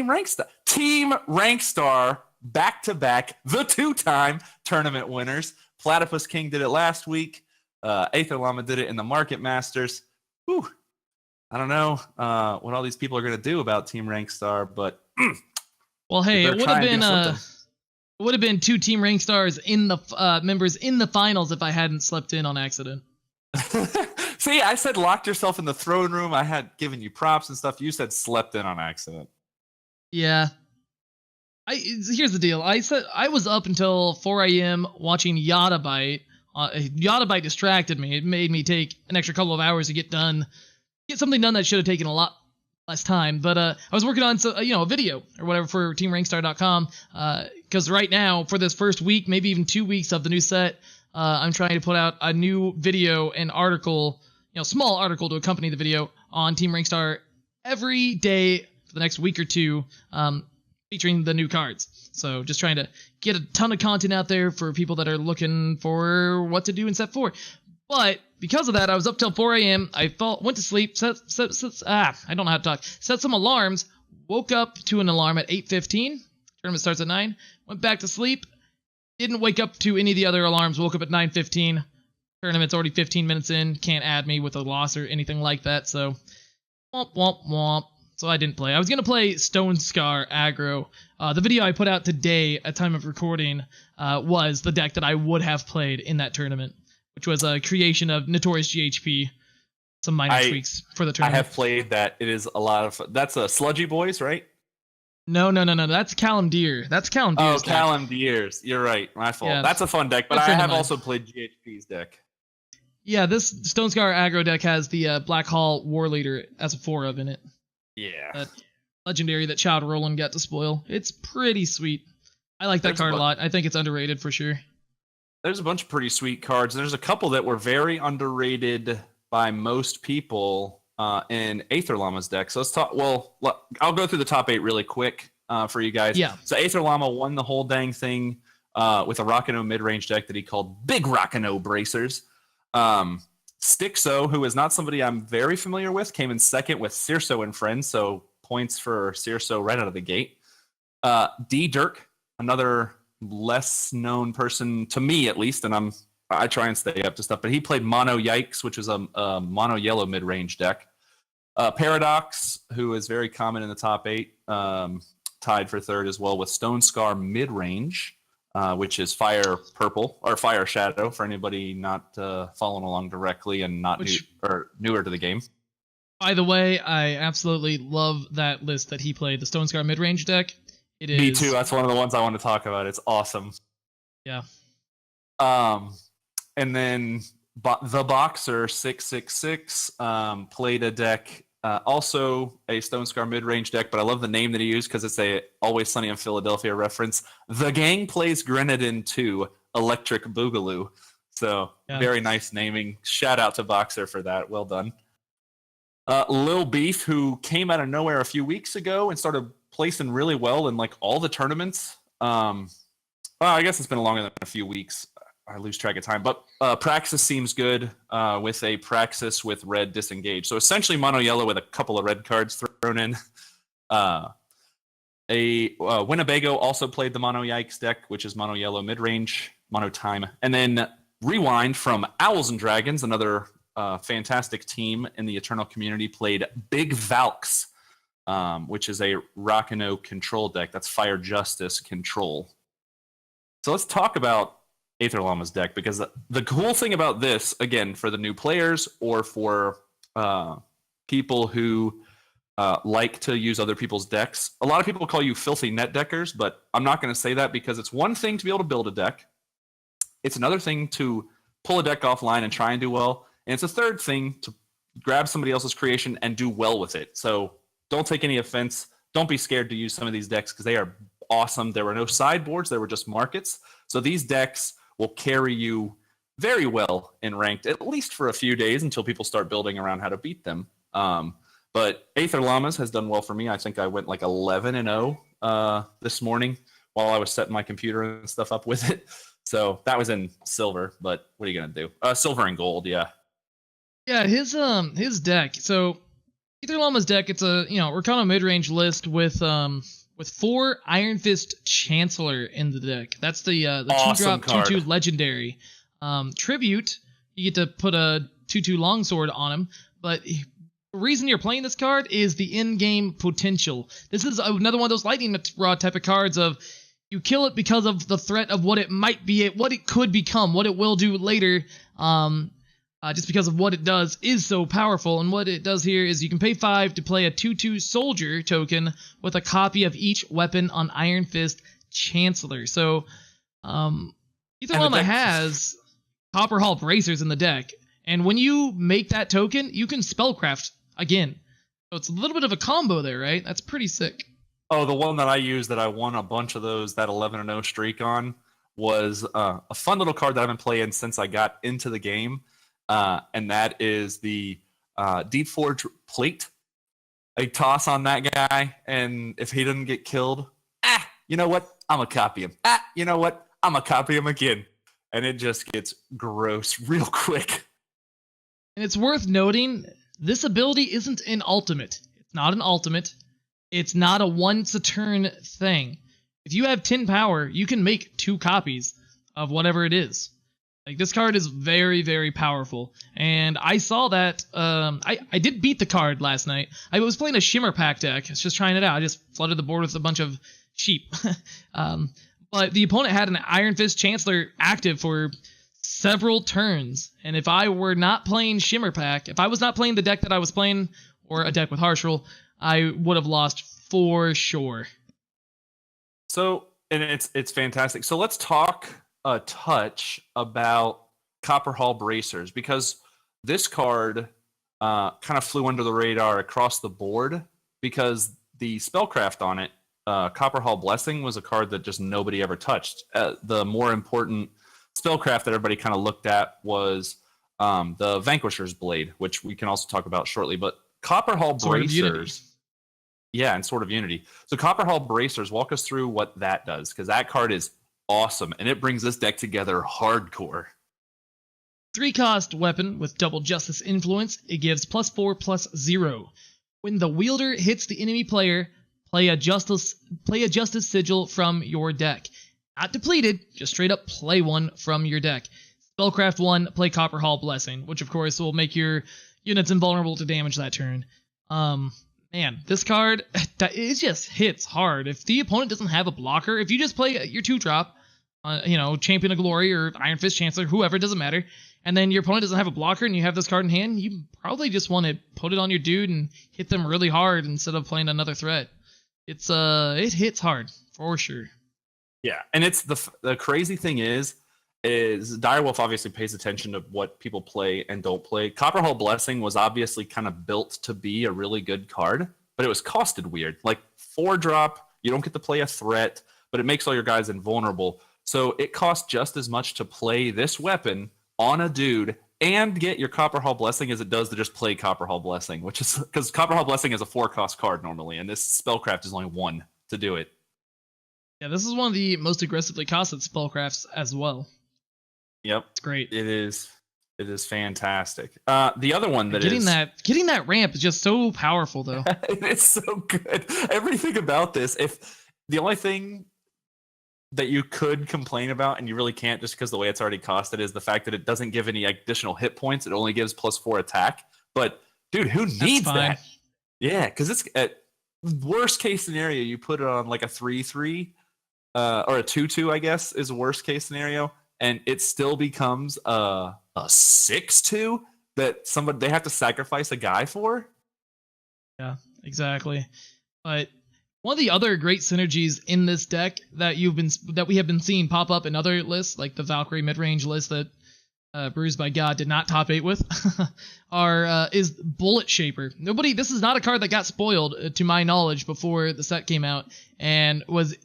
Rankstar. Team Rankstar, back-to-back, the 2-time tournament winners. Platypus King did it last week. Aether Llama did it in the Market Masters. Whew. I don't know what all these people are going to do about Team Rankstar, but well, hey, it would have been 2 Team Rankstars in the members in the finals if I hadn't slept in on accident. See, I said locked yourself in the throne room. I had given you props and stuff. You said slept in on accident. Yeah. Here's the deal. I said I was up until 4 a.m. watching Yottabyte. Yottabyte distracted me. It made me take an extra couple of hours to get something done that should have taken a lot less time. But I was working on a video or whatever for TeamRankstar.com because right now for this first week, maybe even 2 weeks of the new set, I'm trying to put out a new video and article, small article to accompany the video on Team Rankstar every day for the next week or two, featuring the new cards. So just trying to get a ton of content out there for people that are looking for what to do in set 4. But because of that, I was up till 4 a.m. I went to sleep, I don't know how to talk. Set some alarms, woke up to an alarm at 8:15. Tournament starts at 9. Went back to sleep. Didn't wake up to any of the other alarms. Woke up at 9:15. Tournament's already 15 minutes in. Can't add me with a loss or anything like that. So, womp, womp, womp. So I didn't play. I was going to play Stone Scar aggro. The video I put out today at time of recording was the deck that I would have played in that tournament, which was a creation of Notorious GHP. Some minor tweaks for the tournament. I have played that. It is a lot of fun. That's a Sludgy Boys, right? No. That's Callum Deer. That's Callum Deer's deck. Callum Deer's. You're right. My fault. Yeah, that's a fun deck, but I have also played GHP's deck. Yeah, this Stone Scar aggro deck has the Black Hall War Leader as a 4 of in it. Yeah. That legendary that Child Roland got to spoil. It's pretty sweet. I like that card a lot. I think it's underrated for sure. There's a bunch of pretty sweet cards. There's a couple that were very underrated by most people in Aether Llama's deck. So let's talk. Well, I'll go through the top 8 really quick for you guys. Yeah. So Aether Llama won the whole dang thing with a Rakano mid-range deck that he called Big Rakano Bracers. Stixo, who is not somebody I'm very familiar with, came in second with Cirso and friends, so points for Cirso right out of the gate. D. Dirk, another less known person to me at least, and I try and stay up to stuff, but he played Mono Yikes, which is a mono yellow mid-range deck. Paradox, who is very common in the top 8, tied for third as well with Stone Scar mid-range, which is Fire Purple or Fire Shadow for anybody not following along directly and not newer to the game. By the way, I absolutely love that list that he played, the Stone Scar mid-range deck. It is... Me too. That's one of the ones I want to talk about. It's awesome. Yeah. And then the Boxer 666 played a deck, also a Stone Scar mid-range deck, but I love the name that he used because it's a Always Sunny in Philadelphia reference. The Gang plays Grenadin 2, Electric Boogaloo. So Very nice naming. Shout out to Boxer for that. Well done. Lil Beef, who came out of nowhere a few weeks ago and started placing really well in like all the tournaments. Well, I guess it's been longer than a few weeks. I lose track of time, but Praxis seems good with a Praxis with red disengage. So essentially mono yellow with a couple of red cards thrown in. Winnebago also played the Mono Yikes deck, which is mono yellow mid-range, mono time. And then Rewind from Owls and Dragons, another fantastic team in the Eternal community, played Big Valks, which is a Rakano control deck. That's Fire Justice control. So let's talk about Aether Llama's deck, because the cool thing about this, again, for the new players or for people who like to use other people's decks, a lot of people call you filthy net deckers, but I'm not going to say that, because it's one thing to be able to build a deck. It's another thing to pull a deck offline and try and do well. And it's a third thing to grab somebody else's creation and do well with it. So don't take any offense. Don't be scared to use some of these decks, because they are awesome. There were no sideboards. There were just markets. So these decks will carry you very well in ranked, at least for a few days until people start building around how to beat them. But Aether Llamas has done well for me. I think I went like 11-0 this morning while I was setting my computer and stuff up with it. So that was in silver, but what are you gonna do? Silver and gold, yeah. Yeah, his deck. So Aether Llama's deck, it's a Rakano mid-range list with 4 Iron Fist Chancellor in the deck. That's the awesome 2-drop 2/2 legendary. Tribute, you get to put a 2/2 longsword on him, but the reason you're playing this card is the in-game potential. This is another one of those lightning rod type of cards of you kill it because of the threat of what it might be, what it could become, what it will do later. Just because of what it does is so powerful. And what it does here is you can pay 5 to play a 2/2 soldier token with a copy of each weapon on Iron Fist Chancellor. So, Aether Llama has Copper Hall Bracers in the deck. And when you make that token, you can Spellcraft again. So it's a little bit of a combo there, right? That's pretty sick. Oh, the one that I used that I won a bunch of those, that 11-0 streak on, was a fun little card that I've been playing since I got into the game. And that is the Deep Forge Plate. I toss on that guy, and if he doesn't get killed, you know what? I'm going to copy him. You know what? I'm going to copy him again. And it just gets gross real quick. And it's worth noting, this ability isn't an ultimate. It's not an ultimate. It's not a once-a-turn thing. If you have 10 power, you can make 2 copies of whatever it is. Like, this card is very, very powerful. And I saw that, I did beat the card last night. I was playing a Shimmer Pack deck. I was just trying it out. I just flooded the board with a bunch of sheep. But the opponent had an Iron Fist Chancellor active for several turns. And if I were not playing Shimmer Pack, if I was not playing the deck that I was playing, or a deck with Harsh Rule, I would have lost for sure. So, and it's fantastic. So let's talk a touch about Copper Hall Bracers, because this card kind of flew under the radar across the board because the spellcraft on it, Copper Hall Blessing, was a card that just nobody ever touched. The more important spellcraft that everybody kind of looked at was the Vanquisher's Blade, which we can also talk about shortly. But Copper Hall Bracers... Yeah, and Sword of Unity. So Copper Hall Bracers, walk us through what that does, because that card is awesome, and it brings this deck together hardcore. 3-cost weapon with double Justice influence. It gives +4/+0. When the wielder hits the enemy player, play a Justice Sigil from your deck. Not depleted, just straight up play one from your deck. Spellcraft 1, play Copper Hall Blessing, which of course will make your units invulnerable to damage that turn. Man, this card, it just hits hard. If the opponent doesn't have a blocker, if you just play your 2-drop, Champion of Glory or Iron Fist Chancellor, whoever, it doesn't matter, and then your opponent doesn't have a blocker and you have this card in hand, you probably just want to put it on your dude and hit them really hard instead of playing another threat. It hits hard, for sure. Yeah, and it's the crazy thing is Direwolf obviously pays attention to what people play and don't play. Copper Hall Blessing was obviously kind of built to be a really good card, but it was costed weird. Like 4-drop, you don't get to play a threat, but it makes all your guys invulnerable. So it costs just as much to play this weapon on a dude and get your Copper Hall Blessing as it does to just play Copper Hall Blessing, which is because Copper Hall Blessing is a 4-cost card normally, and this spellcraft is only 1 to do it. Yeah, this is one of the most aggressively costed spellcrafts as well. Yep, it's great. It is fantastic. The other one getting that ramp is just so powerful, though. It's so good. Everything about this. If the only thing that you could complain about, and you really can't, just because the way it's already costed, is the fact that it doesn't give any additional hit points. It only gives +4 attack. But dude, who needs that? Yeah, because it's at worst case scenario, you put it on like a 3/3 or a 2/2, I guess, is worst case scenario. And it still becomes a 6/2 that they have to sacrifice a guy for. Yeah, exactly. But one of the other great synergies in this deck that we have been seeing pop up in other lists, like the Valkyrie mid-range list that Bruised by God did not top 8 with, is Bullet Shaper. This is not a card that got spoiled, to my knowledge, before the set came out, and was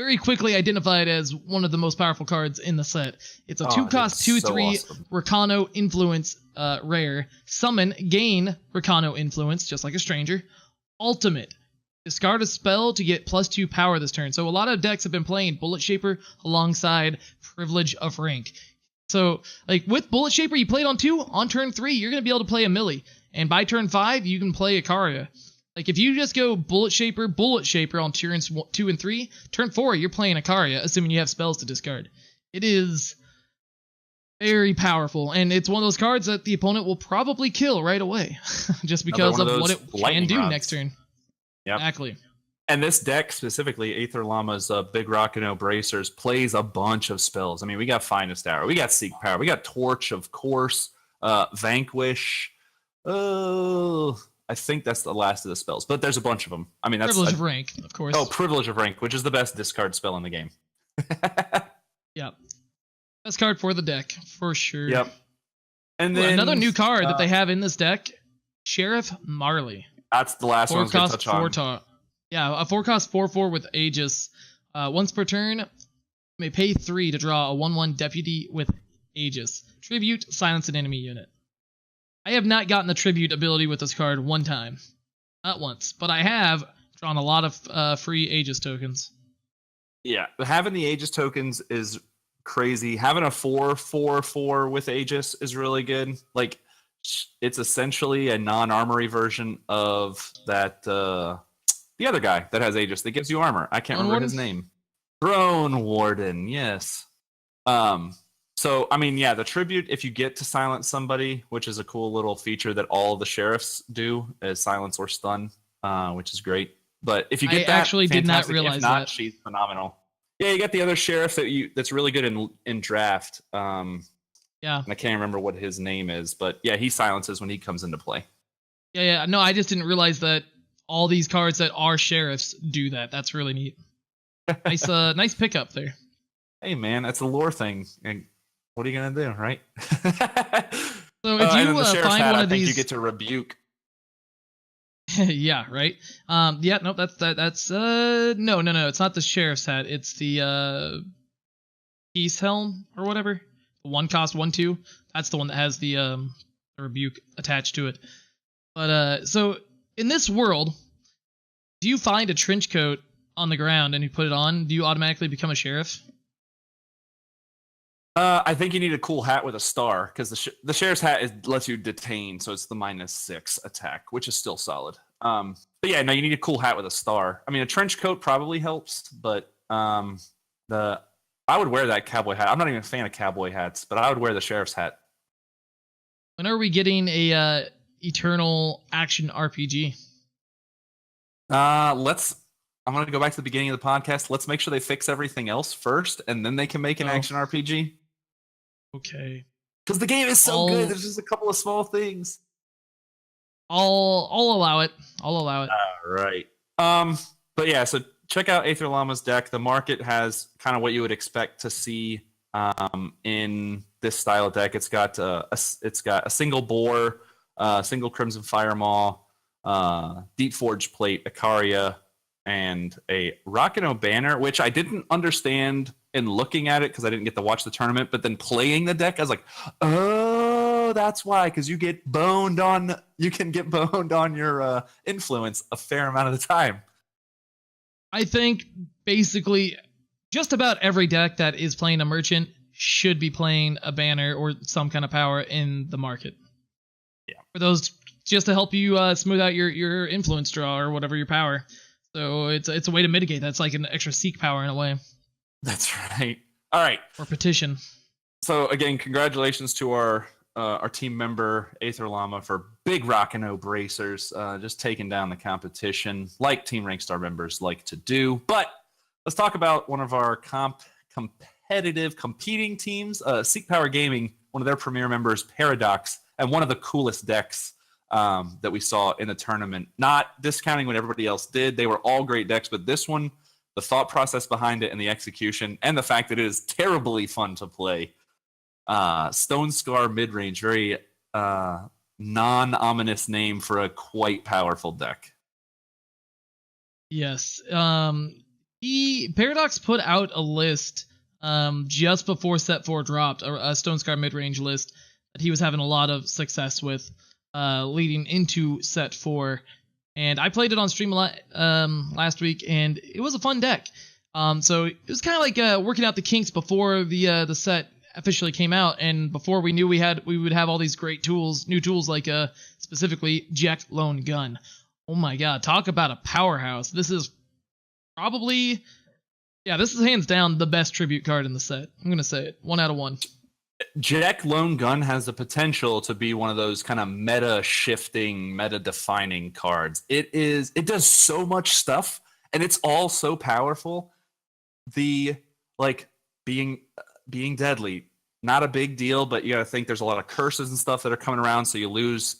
very quickly identified as one of the most powerful cards in the set. It's a 2-cost, 2/3 awesome. Rakano Influence rare. Summon, gain Rakano Influence, just like a stranger. Ultimate. Discard a spell to get +2 power this turn. So a lot of decks have been playing Bullet Shaper alongside Privilege of Rank. So, like, with Bullet Shaper, you play it on 2, on turn 3, you're going to be able to play a Millie. And by turn 5, you can play Ikaria. Like, if you just go Bullet Shaper on turns 2 and 3, turn 4, you're playing Ikaria, assuming you have spells to discard. It is very powerful, and it's one of those cards that the opponent will probably kill right away, just because of what it can do next turn. Yep. Exactly. And this deck specifically, Aether Llama's Big Rakano Bracers, plays a bunch of spells. I mean, we got Finest Hour, we got Seek Power, we got Torch, of course, Vanquish. I think that's the last of the spells, but there's a bunch of them. I mean, that's Privilege of Rank, of course. Oh, Privilege of Rank, which is the best discard spell in the game. Yep. Best card for the deck, for sure. Yep. And then another new card that they have in this deck, Sheriff Marley. That's the last one I was going to touch on. Yeah, a 4-cost 4/4 with Aegis. Once per turn, you may pay 3 to draw a 1/1 Deputy with Aegis. Tribute, silence an enemy unit. I have not gotten the Tribute ability with this card one time. Not once. But I have drawn a lot of free Aegis tokens. Yeah, having the Aegis tokens is crazy. Having a 4/4/4 with Aegis is really good. Like, it's essentially a non-armory version of that the other guy that has Aegis that gives you armor. I can't remember his name. Throne Warden, yes. So I mean, yeah, the tribute, if you get to silence somebody, which is a cool little feature that all of the sheriffs do, is silence or stun, which is great. But if you get that, actually did not realize if not, that. She's phenomenal. Yeah, you got the other sheriff that's really good in draft. Yeah. And I can't remember what his name is, but yeah, he silences when he comes into play. Yeah. No, I just didn't realize that all these cards that are sheriffs do that. That's really neat. Nice pickup there. Hey man, that's a lore thing. And what are you gonna do, right? So if you find one of these, you get to rebuke. Yeah, right. Yeah, no, that's no, it's not the sheriff's hat. It's the Peace Helm or whatever. The 1-cost 1/2. That's the one that has the rebuke attached to it. But so in this world, do you find a trench coat on the ground and you put it on? Do you automatically become a sheriff? I think you need a cool hat with a star, because the sheriff's hat lets you detain, so it's the -6 attack, which is still solid. But yeah, no, you need a cool hat with a star. I mean, a trench coat probably helps, but I would wear that cowboy hat. I'm not even a fan of cowboy hats, but I would wear the sheriff's hat. When are we getting a Eternal action RPG? I'm going to go back to the beginning of the podcast. Let's make sure they fix everything else first, and then they can make an action RPG. Okay. Because the game is so good. There's just a couple of small things. I'll allow it. All right. But yeah, so check out Aether Llama's deck. The market has kind of what you would expect to see in this style of deck. It's got a single boar, single Crimson Firemaw, Deep Forge Plate, Ikaria, and a Rakano banner, which I didn't understand in looking at it because I didn't get to watch the tournament, but then playing the deck, I was like, oh, that's why, because you can get boned on your influence a fair amount of the time. I think basically just about every deck that is playing a merchant should be playing a banner or some kind of power in the market. Yeah. For those, just to help you smooth out your influence draw or whatever your power. So it's a way to mitigate that. It's like an extra seek power in a way. That's right. All right. Or petition. So again, congratulations to our team member Aether Llama for Big Rakano Bracers, just taking down the competition like Team Rankstar members like to do. But let's talk about one of our competing teams, Seek Power Gaming. One of their premier members, Paradox, and one of the coolest decks that we saw in the tournament. Not discounting what everybody else did. They were all great decks, but this one, the thought process behind it and the execution and the fact that it is terribly fun to play. Stone Scar Midrange, very non-ominous name for a quite powerful deck. Yes. Paradox put out a list just before Set 4 dropped, a Stone Scar mid-range list that he was having a lot of success with leading into Set 4. And I played it on stream last week, and it was a fun deck. So it was kind of like working out the kinks before the set officially came out, and before we knew we would have all these great tools, new tools like specifically Jek Lone Gun. Oh my god, talk about a powerhouse. This is probably, this is hands down the best tribute card in the set. I'm gonna say it, 1 out of 1. Jek Lone Gun has the potential to be one of those kind of meta shifting, meta defining cards. It does so much stuff, and it's all so powerful. The being deadly, not a big deal, but you gotta think there's a lot of curses and stuff that are coming around, so you lose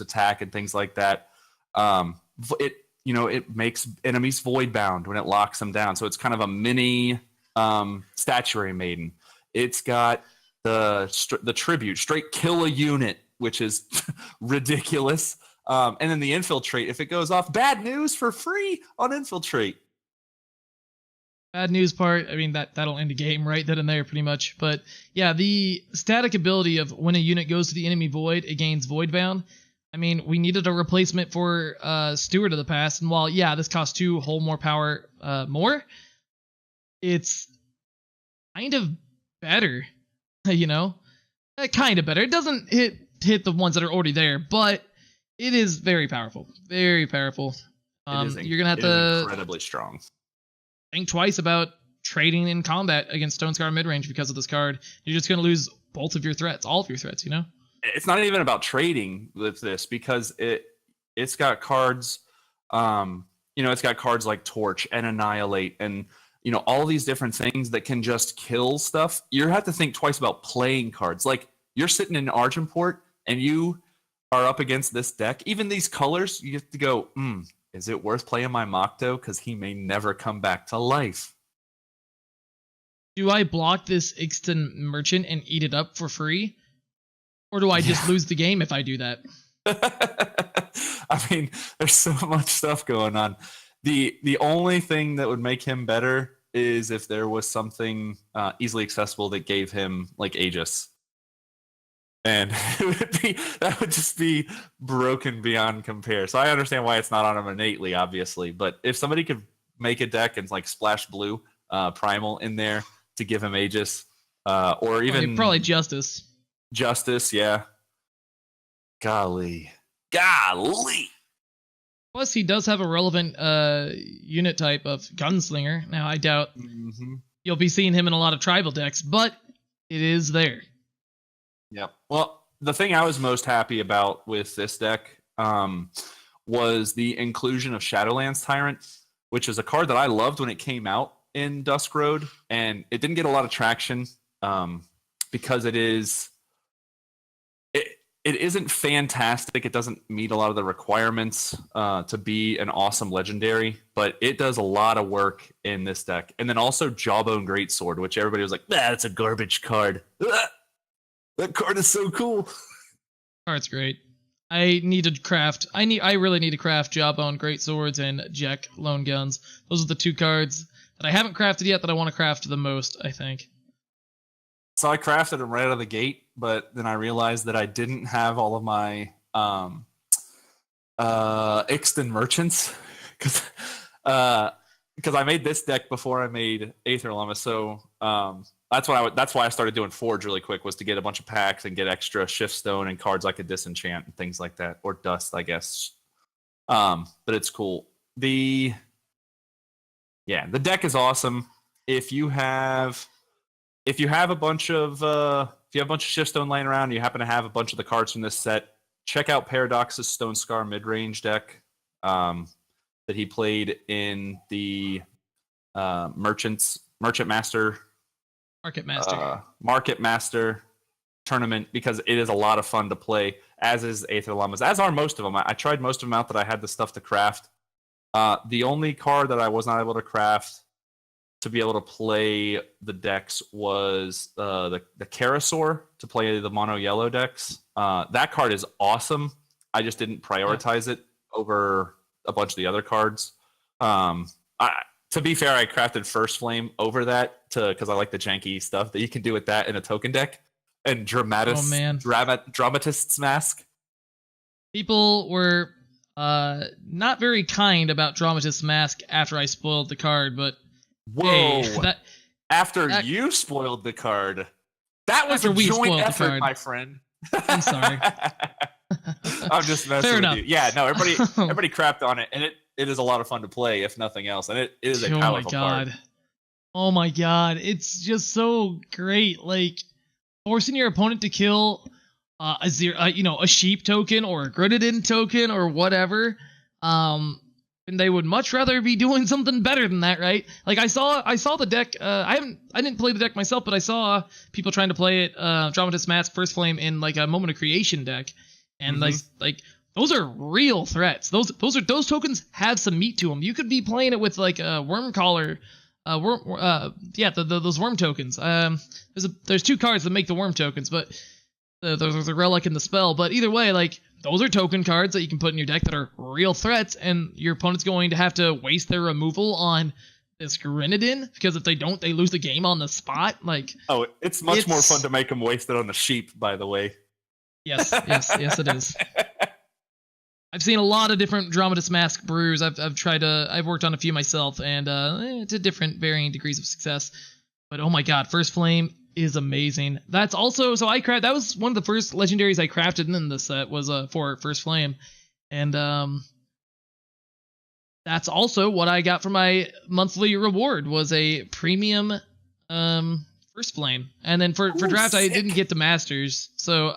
attack and things like that. It makes enemies void bound when it locks them down, so it's kind of a mini Statuary Maiden. It's got the tribute, straight kill a unit, which is ridiculous. And then the infiltrate, if it goes off, bad news for free on infiltrate. Bad news part, I mean, that'll end the game right then and there pretty much. But yeah, the static ability of when a unit goes to the enemy void, it gains void bound. I mean, we needed a replacement for Steward of the Past, and while this costs 2 whole more power more, it's kind of better. Kind of better. It doesn't hit the ones that are already there, but it is very powerful. Very powerful. You're gonna have to incredibly strong. Think twice about trading in combat against Stone Scar midrange because of this card. You're just gonna lose both of your threats, all of your threats. It's not even about trading with this, because it's got cards. It's got cards like Torch and Annihilate and all these different things that can just kill stuff. You have to think twice about playing cards. Like, you're sitting in Argenport and you are up against this deck. Even these colors, you have to go, is it worth playing my Mocto? Because he may never come back to life. Do I block this Ixtun Merchant and eat it up for free? Or do I just lose the game if I do that? I mean, there's so much stuff going on. The only thing that would make him better is if there was something easily accessible that gave him like Aegis, and that would just be broken beyond compare. So I understand why it's not on him innately, obviously, but if somebody could make a deck and like splash blue Primal in there to give him Aegis, or even probably Justice, yeah. Golly. Plus, he does have a relevant unit type of Gunslinger. Now, I doubt you'll be seeing him in a lot of tribal decks, but it is there. Yep. Well, the thing I was most happy about with this deck was the inclusion of Shadowlands Tyrant, which is a card that I loved when it came out in Dusk Road, and it didn't get a lot of traction because it isn't fantastic. It doesn't meet a lot of the requirements to be an awesome legendary, but it does a lot of work in this deck. And then also Jawbone Greatsword, which everybody was like, that's a garbage card. That card is so cool. Card's great. I really need to craft Jawbone Greatswords and Jek Lone Guns. Those are the 2 cards that I haven't crafted yet that I want to craft the most, I think. So I crafted them right out of the gate, but then I realized that I didn't have all of my Ixtun Merchants because I made this deck before I made Aether Llama. So that's why I started doing Forge really quick, was to get a bunch of packs and get extra Shiftstone and cards I could disenchant and things like that, or Dust, I guess. But it's cool. The deck is awesome. If you have a bunch of Shiftstone laying around, and you happen to have a bunch of the cards from this set, check out Paradox's Stone Scar mid-range deck that he played in the Market Master tournament, because it is a lot of fun to play, as is Aether Llamas, as are most of them. I tried most of them out that I had the stuff to craft. The only card that I was not able to craft to be able to play the decks was the Karasaur to play the mono yellow decks. That card is awesome. I just didn't prioritize it over a bunch of the other cards. To To be fair, I crafted First Flame over that because I like the janky stuff that you can do with that in a token deck. And Dramatist's Mask. People were not very kind about Dramatist's Mask after I spoiled the card, but whoa! Hey, after you spoiled the card, that was a joint effort, my friend. I'm sorry. I'm just messing with you. Yeah, no, everybody crapped on it, and it is a lot of fun to play, if nothing else, and it is a powerful card. Oh my god, it's just so great. Like forcing your opponent to kill a sheep token or a Grenadin token or whatever. And they would much rather be doing something better than that, right? Like I saw the deck. I didn't play the deck myself, but I saw people trying to play it. Dramatist's Mask, First Flame in like a Moment of Creation deck, and like those are real threats. Those tokens have some meat to them. You could be playing it with like a Wormcaller. Those worm tokens. There's 2 cards that make the worm tokens, but there's a relic in the spell. But either way, like those are token cards that you can put in your deck that are real threats, and your opponent's going to have to waste their removal on this Grenadin, because if they don't, they lose the game on the spot. Like, it's much more fun to make them waste it on the sheep, by the way. Yes, it is. I've seen a lot of different Dramatist's Mask brews. I've worked on a few myself, and to different varying degrees of success. But oh my god, First Flame is amazing. That's also that was one of the first legendaries I crafted in the set was for First Flame, and that's also what I got for my monthly reward was a premium First Flame. And then for draft, sick. I didn't get the Masters, so.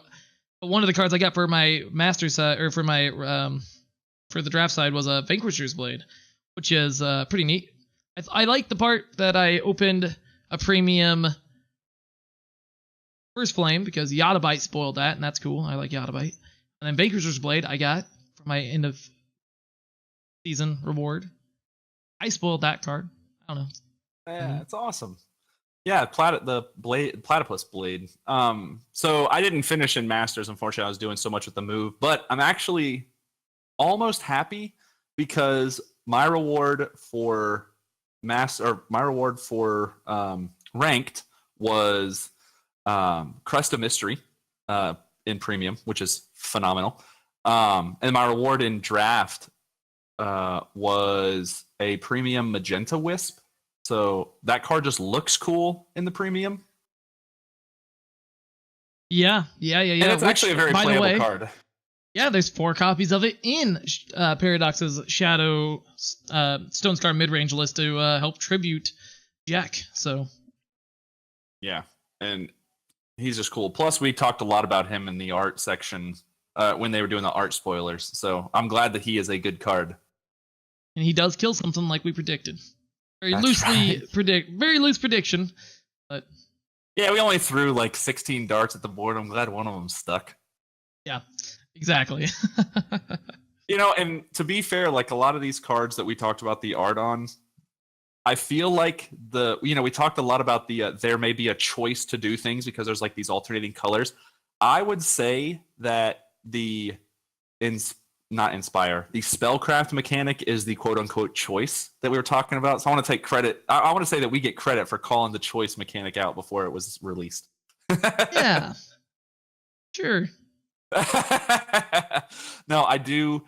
But one of the cards I got for my master side, or for my for the draft side, was a Vanquisher's Blade, which is pretty neat. I like the part that I opened a premium First Flame because Yodabite spoiled that, and that's cool. I like Yodabite. And then Vanquisher's Blade I got for my end of season reward. I spoiled that card. I don't know. Yeah, it's awesome. Yeah, Platypus Blade. So I didn't finish in Masters, unfortunately. I was doing so much with the move, but I'm actually almost happy because my reward for ranked was Crest of Mystery in Premium, which is phenomenal. And my reward in Draft was a Premium Magenta Wisp. So that card just looks cool in the Premium. Yeah. And it's actually a very playable card. Yeah, there's 4 copies of it in Paradox's Shadow Stonescar midrange list to help tribute Jack. So yeah, and he's just cool. Plus, we talked a lot about him in the art section when they were doing the art spoilers. So I'm glad that he is a good card. And he does kill something like we predicted. Very loose prediction, but yeah, we only threw like 16 darts at the board. I'm glad one of them stuck. Yeah, exactly. And to be fair, like a lot of these cards that we talked about the art on, I feel like we talked a lot about the there may be a choice to do things because there's like these alternating colors. I would say that the spellcraft mechanic is the quote-unquote choice that we were talking about. So I want to take credit. I want to say that we get credit for calling the choice mechanic out before it was released. Yeah. Sure. No, I do.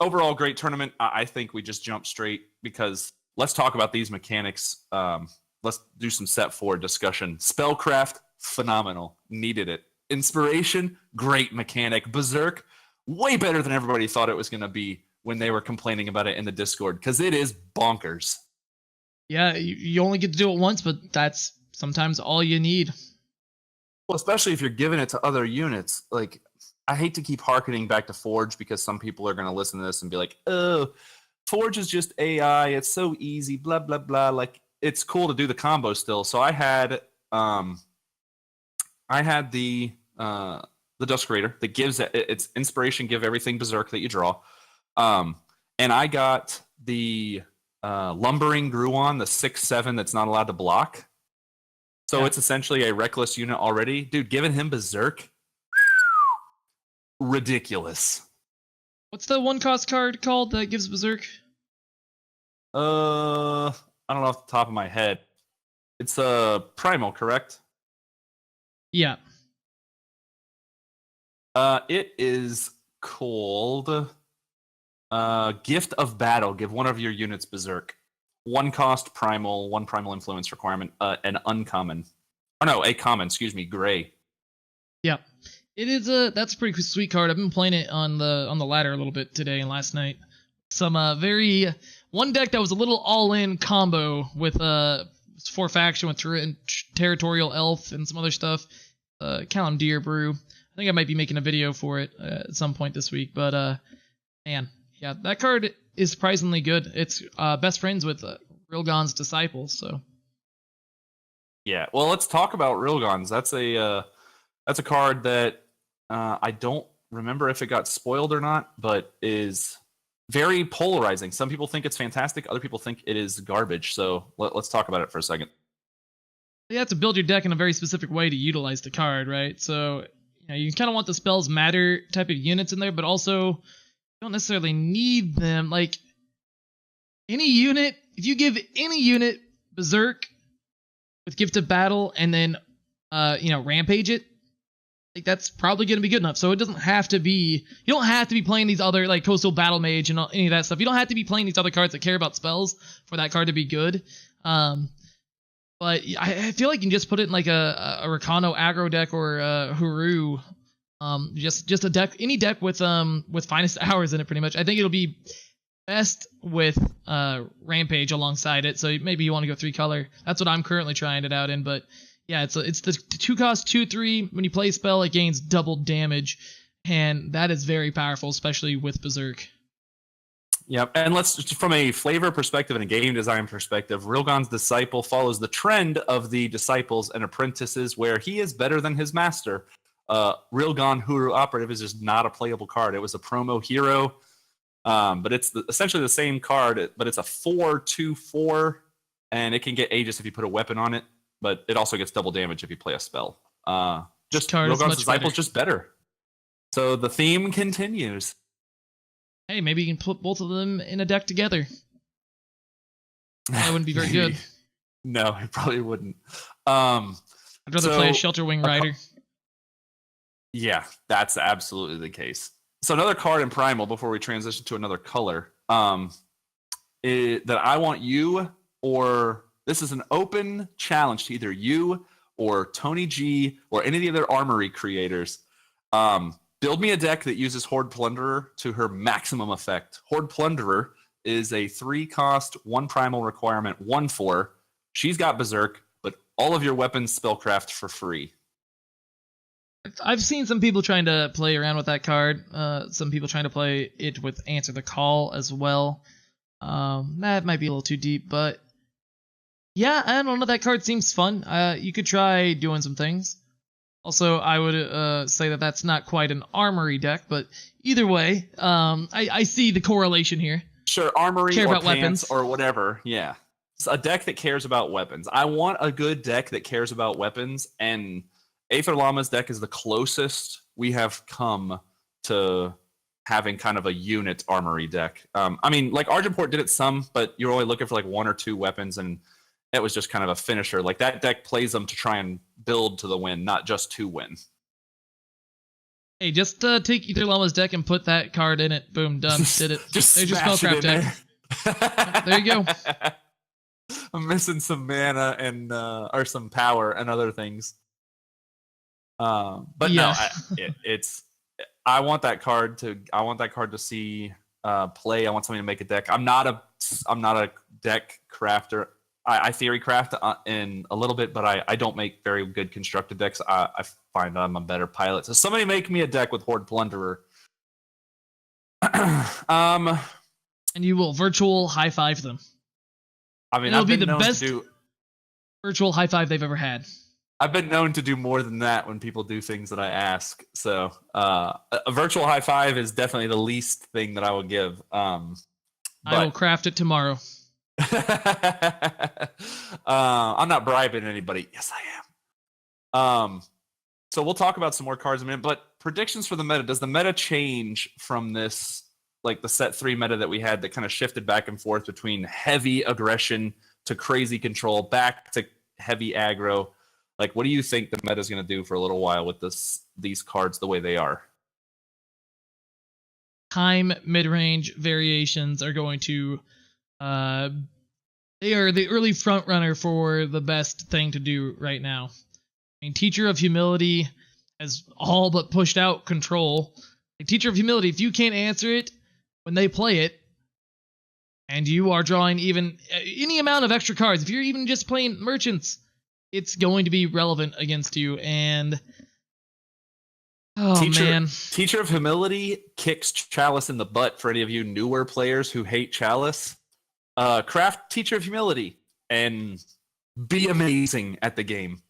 Overall, great tournament. I think we just jumped straight because let's talk about these mechanics. Let's do some set forward discussion. Spellcraft, phenomenal. Needed it. Inspiration, great mechanic. Berserk, way better than everybody thought it was going to be when they were complaining about it in the Discord, because it is bonkers. Yeah, you only get to do it once, but that's sometimes all you need. Well, especially if you're giving it to other units. Like, I hate to keep hearkening back to Forge because some people are going to listen to this and be like, oh, Forge is just AI. It's so easy, blah, blah, blah. Like, it's cool to do the combo still. So I had the Dusk Raider that gives its inspiration, give everything Berserk that you draw. And I got the Lumbering Gruon, the 6/7 that's not allowed to block. So yeah. It's essentially a reckless unit already. Dude, giving him Berserk, ridiculous. What's the 1-cost card called that gives Berserk? I don't know off the top of my head. It's Primal, correct? Yeah. It is called Gift of Battle. Give one of your units Berserk. 1 cost Primal, 1 Primal Influence requirement, an uncommon. Oh no, a common, excuse me, gray. Yeah. It is that's a pretty sweet card. I've been playing it on the ladder a little bit today and last night. Some one deck that was a little all-in combo with 4 faction with Territorial Elf and some other stuff. Kalimdir Brew. I think I might be making a video for it at some point this week, but man, yeah, that card is surprisingly good. It's best friends with Rilgon's Disciple, so. Yeah, well, let's talk about Rilgon's. That's a card that I don't remember if it got spoiled or not, but is very polarizing. Some people think it's fantastic. Other people think it is garbage. So let's talk about it for a second. You have to build your deck in a very specific way to utilize the card, right? So you kind of want the spells matter type of units in there, but also you don't necessarily need them. Like any unit, if you give any unit Berserk with Gift of Battle and then Rampage it, like that's probably going to be good enough. So it doesn't have to be, you don't have to be playing these other like Coastal Battle Mage and any of that stuff. You don't have to be playing these other cards that care about spells for that card to be good. But I feel like you can just put it in like a Rakano aggro deck or a Huru. Just a deck, any deck with Finest Hours in it pretty much. I think it'll be best with Rampage alongside it. So maybe you want to go 3 color. That's what I'm currently trying it out in, but yeah, it's the 2 cost 2/3. When you play a spell, it gains double damage, and that is very powerful, especially with Berserk. Yep, and let's from a flavor perspective and a game design perspective, Rilgon's Disciple follows the trend of the disciples and apprentices, where he is better than his master. Rilgon Huru Operative is just not a playable card. It was a promo hero, but it's essentially the same card, but it's a 4/2/4, and it can get Aegis if you put a weapon on it. But it also gets double damage if you play a spell. Just Rilgon's Disciple is just better. So the theme continues. Hey, maybe you can put both of them in a deck together. That wouldn't be very good. No, it probably wouldn't. I'd rather play a Shelter Wing Rider. Yeah, that's absolutely the case. So another card in Primal before we transition to another color that I want you, or this is an open challenge to either you or Tony G or any of the other Armory creators. Build me a deck that uses Horde Plunderer to her maximum effect. Horde Plunderer is a 3 cost, 1 primal requirement, 1/4. She's got Berserk, but all of your weapons spellcraft for free. I've seen some people trying to play around with that card. Some people trying to play it with Answer the Call as well. That might be a little too deep, but yeah, I don't know. That card seems fun. You could try doing some things. Also, I would say that that's not quite an Armory deck, but either way, I see the correlation here. Sure, Armory or Pants weapons or whatever. Yeah, it's a deck that cares about weapons. I want a good deck that cares about weapons, and Aether Llama's deck is the closest we have come to having kind of a unit Armory deck. I mean, like Argenport did it some, but you're only looking for like 1 or 2 weapons, and it was just kind of a finisher. Like that deck plays them to try and build to the win, not just to win. Hey, just take Aether Llama's deck and put that card in it. Boom, done. Did it. Just there's your spellcraft deck. There you go. I'm missing some mana and or some power and other things. But yeah. No, I want that card to see play. I want somebody to make a deck. I'm not a deck crafter. I theory craft in a little bit, but I don't make very good constructed decks. I find I'm a better pilot. So somebody make me a deck with Horde Plunderer. And you will virtual high five them. I mean, it'll be the best virtual high five they've ever had. I've been known to do more than that when people do things that I ask. So a virtual high five is definitely the least thing that I will give. I will craft it tomorrow. I'm not bribing anybody. Yes, I am. So we'll talk about some more cards in a minute, but predictions for the meta. Does the meta change from this like the set 3 meta that we had that kind of shifted back and forth between heavy aggression to crazy control back to heavy aggro. Like, what do you think the meta is going to do for a little while with these cards the way they are? Time mid-range variations are going to they are the early front runner for the best thing to do right now. I mean, Teacher of Humility has all but pushed out control. Like, Teacher of Humility, if you can't answer it when they play it, and you are drawing even any amount of extra cards, if you're even just playing merchants, it's going to be relevant against you. And Teacher of Humility kicks Chalice in the butt for any of you newer players who hate Chalice. Craft Teacher of Humility and be amazing at the game.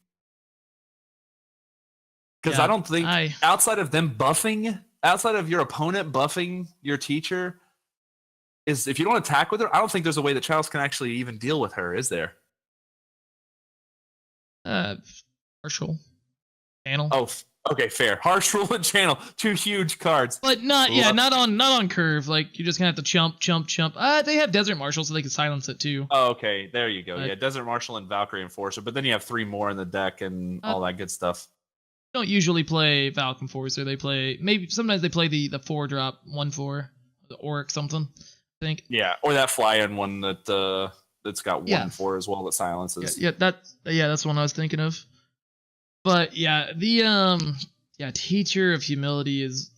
Because I don't think outside of them buffing, outside of your opponent buffing your teacher, is if you don't attack with her, I don't think there's a way that Chalice can actually even deal with her, is there? Partial. Channel. Oh, okay, fair. Harsh Rule and Channel, 2 huge cards. But not on curve. Like, you're just gonna have to chump. They have Desert Marshal, so they can silence it too. Oh, okay, there you go. Yeah, Desert Marshal and Valkyrie Enforcer, but then you have 3 more in the deck and all that good stuff. Don't usually play Valk Enforcer. They play sometimes they play the 4-drop 1/4, the Auric something, I think. Yeah, or that fly-in one that's got 1/4 as well that silences. Yeah, that's the one I was thinking of. But yeah, the Teacher of Humility is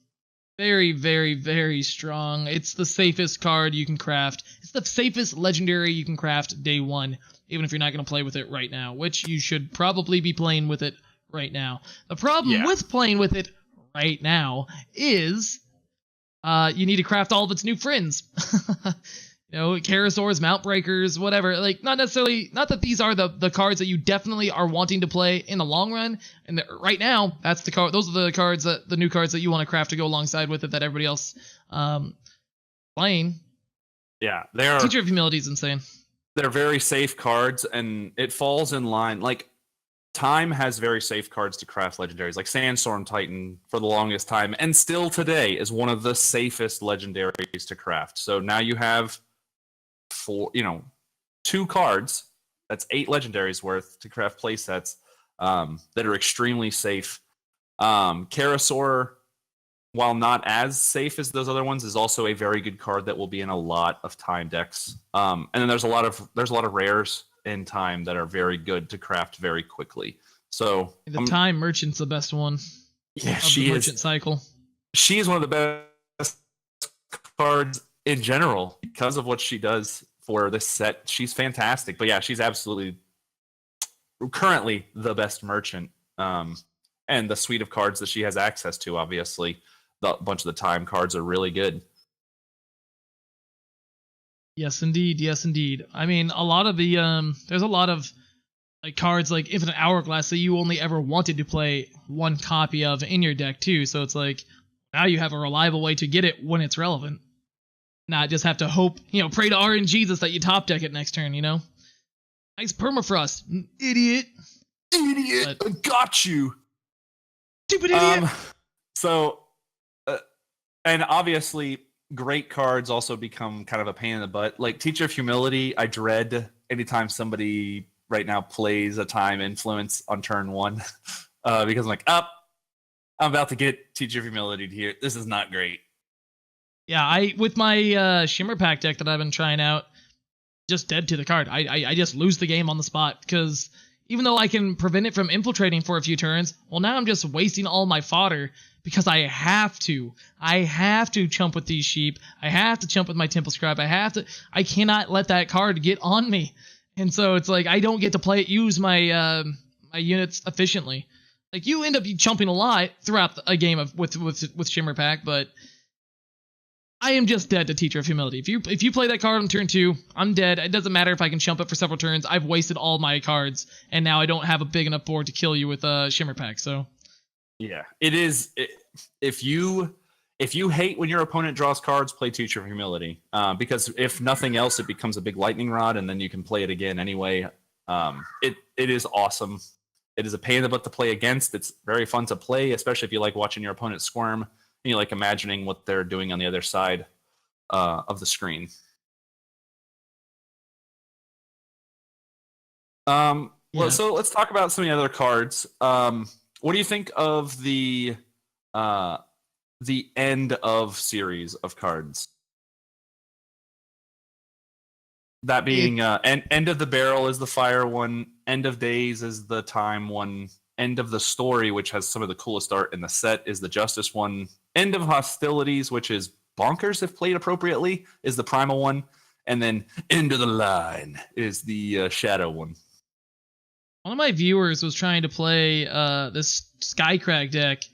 very, very, very strong. It's the safest card you can craft. It's the safest legendary you can craft day 1, even if you're not going to play with it right now, which you should probably be playing with it right now. The problem with playing with it right now is you need to craft all of its new friends. Karasaurs, Mountbreakers, whatever. Like, not that these are the cards that you definitely are wanting to play in the long run. And right now, those are the new cards that you want to craft to go alongside with it that everybody else playing. Yeah, Teacher of Humility is insane. They're very safe cards, and it falls in line. Like, Time has very safe cards to craft legendaries, like Sandstorm Titan for the longest time, and still today is one of the safest legendaries to craft. So now you have 2 cards, that's 8 legendaries worth to craft playsets that are extremely safe. Karasaur, while not as safe as those other ones, is also a very good card that will be in a lot of Time decks. And then there's a lot of rares in Time that are very good to craft very quickly. So the Time Merchant's the best one. Yeah, she is. Merchant cycle. She is one of the best cards in general because of what she does for this set. She's fantastic. But yeah, she's absolutely currently the best merchant. And the suite of cards that she has access to, obviously, a bunch of the Time cards are really good. Yes, indeed. I mean, a lot of the there's a lot of like cards like Infinite Hourglass that you only ever wanted to play 1 copy of in your deck too. So it's like now you have a reliable way to get it when it's relevant. Not just have to hope, pray to RNGesus that you top deck it next turn. Nice Permafrost, idiot. I got you. Stupid idiot. And obviously, great cards also become kind of a pain in the butt. Like Teacher of Humility, I dread anytime somebody right now plays a Time Influence on turn 1 because I'm like, I'm about to get Teacher of Humility here. This is not great. Yeah, with my Shimmer Pack deck that I've been trying out, just dead to the card. I just lose the game on the spot because even though I can prevent it from infiltrating for a few turns, well, now I'm just wasting all my fodder because I have to chump with these sheep. I have to chump with my Temple Scribe. I cannot let that card get on me. And so it's like I don't get to use my my units efficiently. Like, you end up chumping a lot throughout a game with Shimmer Pack, but I am just dead to Teacher of Humility. If you play that card on turn 2, I'm dead. It doesn't matter if I can chump it for several turns. I've wasted all my cards, and now I don't have a big enough board to kill you with Shimmer Pack. So yeah, it is. If you hate when your opponent draws cards, play Teacher of Humility. Because if nothing else, it becomes a big lightning rod, and then you can play it again anyway. It is awesome. It is a pain in the butt to play against. It's very fun to play, especially if you like watching your opponent squirm and you like imagining what they're doing on the other side. the screen. Well, so let's talk about some of the other cards. What do you think of the end of series of cards? That being end of the barrel is the fire one, end of days is the time one, end of the story, which has some of the coolest art in the set, is the justice one, end of hostilities, which is bonkers if played appropriately, is the primal one, and then end of the line is the shadow one. One of my viewers was trying to play this Skycrag deck.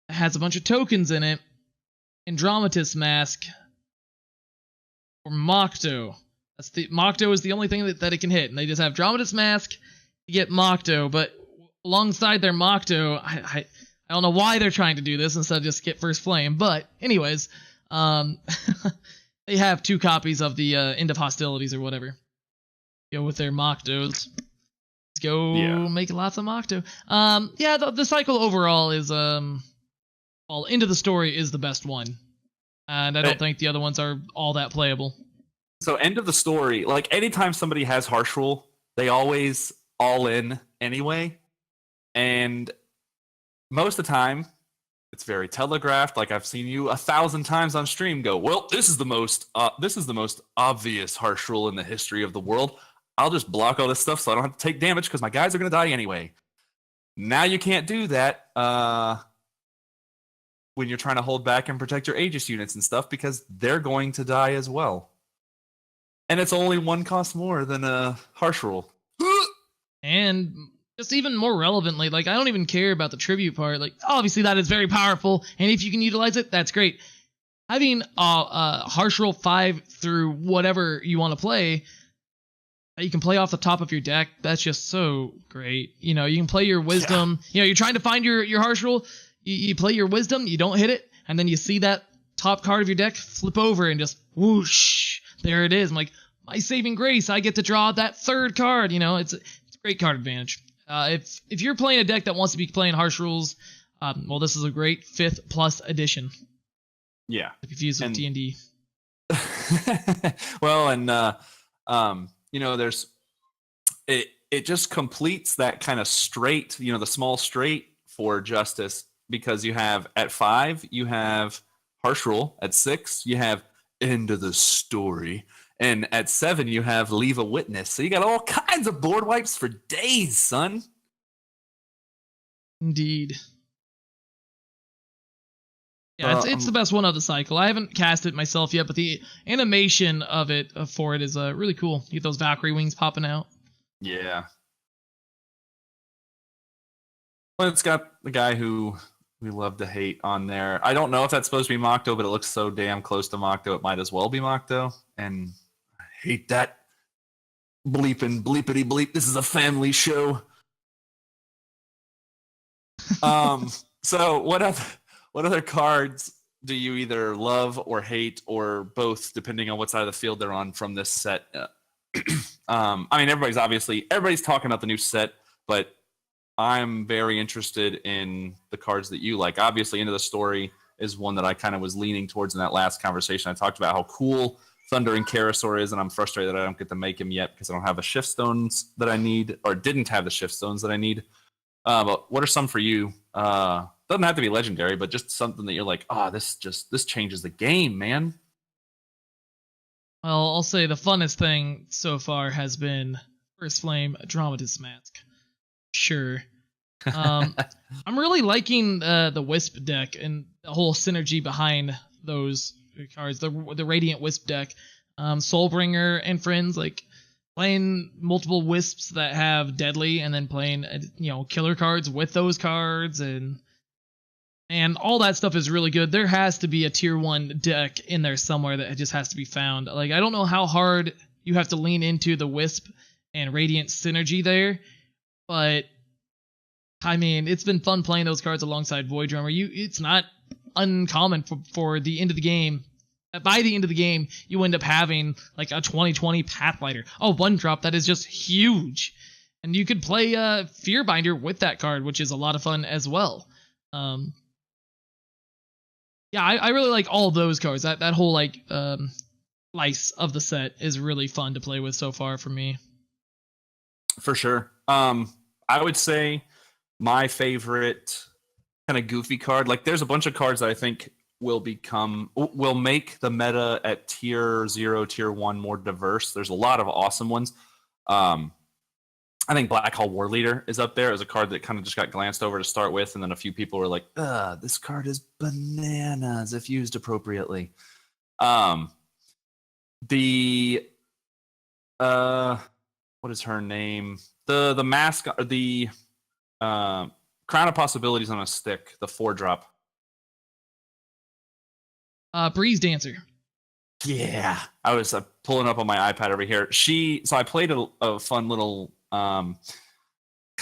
It has a bunch of tokens in it. Andrometus Mask or Mocto. Mocto is the only thing that it can hit. And they just have Andrometus Mask to get Mocto. But alongside their Mocto, I don't know why they're trying to do this instead of just get First Flame. But anyways, they have 2 copies of the End of Hostilities or whatever. Go with their Moctos. Go make lots of Mocto. The cycle overall is Into the Story is the best one, and I don't think the other ones are all that playable. So End of the Story, like anytime somebody has Harsh Rule, they always all in anyway, and most of the time it's very telegraphed. Like I've seen you 1,000 times on stream go, well, this is the most obvious Harsh Rule in the history of the world. I'll just block all this stuff so I don't have to take damage because my guys are going to die anyway. Now you can't do that when you're trying to hold back and protect your Aegis units and stuff because they're going to die as well. And it's only 1 cost more than a Harsh Rule. And just even more relevantly, like I don't even care about the tribute part. Like obviously that is very powerful, and if you can utilize it, that's great. Having Harsh Rule 5 through whatever you want to play, you can play off the top of your deck. That's just so great. You know, you can play your Wisdom. You know, you're trying to find your Harsh Rule. You play your Wisdom, you don't hit it, and then you see that top card of your deck flip over and just whoosh, there it is. I'm like, my saving grace, I get to draw that 3rd card. You know, it's a great card advantage. If you're playing a deck that wants to be playing Harsh Rules, well, this is a great 5th plus edition. Yeah. If you use it with D&D. Well, and you know, there's it just completes that kind of straight, you know, the small straight for Justice, because you have at 5 you have Harsh Rule, at 6 you have End of the Story, and at 7 you have Leave a Witness. So you got all kinds of board wipes for days, son. Indeed. Yeah, it's the best one of the cycle. I haven't cast it myself yet, but the animation of it for it is really cool. You get those Valkyrie wings popping out. Yeah. Well, it's got the guy who we love to hate on there. I don't know if that's supposed to be Mocto, but it looks so damn close to Mocto, it might as well be Mocto. And I hate that. Bleeping, bleepity bleep. This is a family show. So what other cards do you either love or hate or both, depending on what side of the field they're on from this set? I mean, everybody's talking about the new set, but I'm very interested in the cards that you like. Obviously, Into the Story is one that I kind of was leaning towards in that last conversation. I talked about how cool Thunder and Karasaur is, and I'm frustrated that I don't get to make him yet because I don't have the Shift Stones that I need, or didn't have the Shift Stones that I need. But what are some for you? Doesn't have to be legendary, but just something that you're like, this changes the game, man. Well, I'll say the funnest thing so far has been First Flame Andrometus Mask. Sure. I'm really liking the Wisp deck and the whole synergy behind those cards. The Radiant Wisp deck, Soulbringer and friends, like playing multiple Wisps that have deadly, and then playing killer cards with those cards, and all that stuff is really good. There has to be a tier 1 deck in there somewhere that just has to be found. Like, I don't know how hard you have to lean into the Wisp and Radiant synergy there, but I mean, it's been fun playing those cards alongside Void Drummer. It's not uncommon for the end of the game. By the end of the game, you end up having like a 2020 Pathlighter. Oh, 1-drop that is just huge. And you could play Fearbinder with that card, which is a lot of fun as well. Yeah, I really like all those cards. That whole like slice of the set is really fun to play with so far for me. For sure. I would say my favorite kind of goofy card. Like, there's a bunch of cards that I think will make the meta at tier 0, tier 1 more diverse. There's a lot of awesome ones. I think Black Hole War Leader is up there as a card that kind of just got glanced over to start with, and then a few people were like, this card is bananas if used appropriately. The what is her name? The mask, the Crown of Possibilities on a stick, the 4-drop. Breeze Dancer. Yeah, I was pulling up on my iPad over here. So I played a fun little kind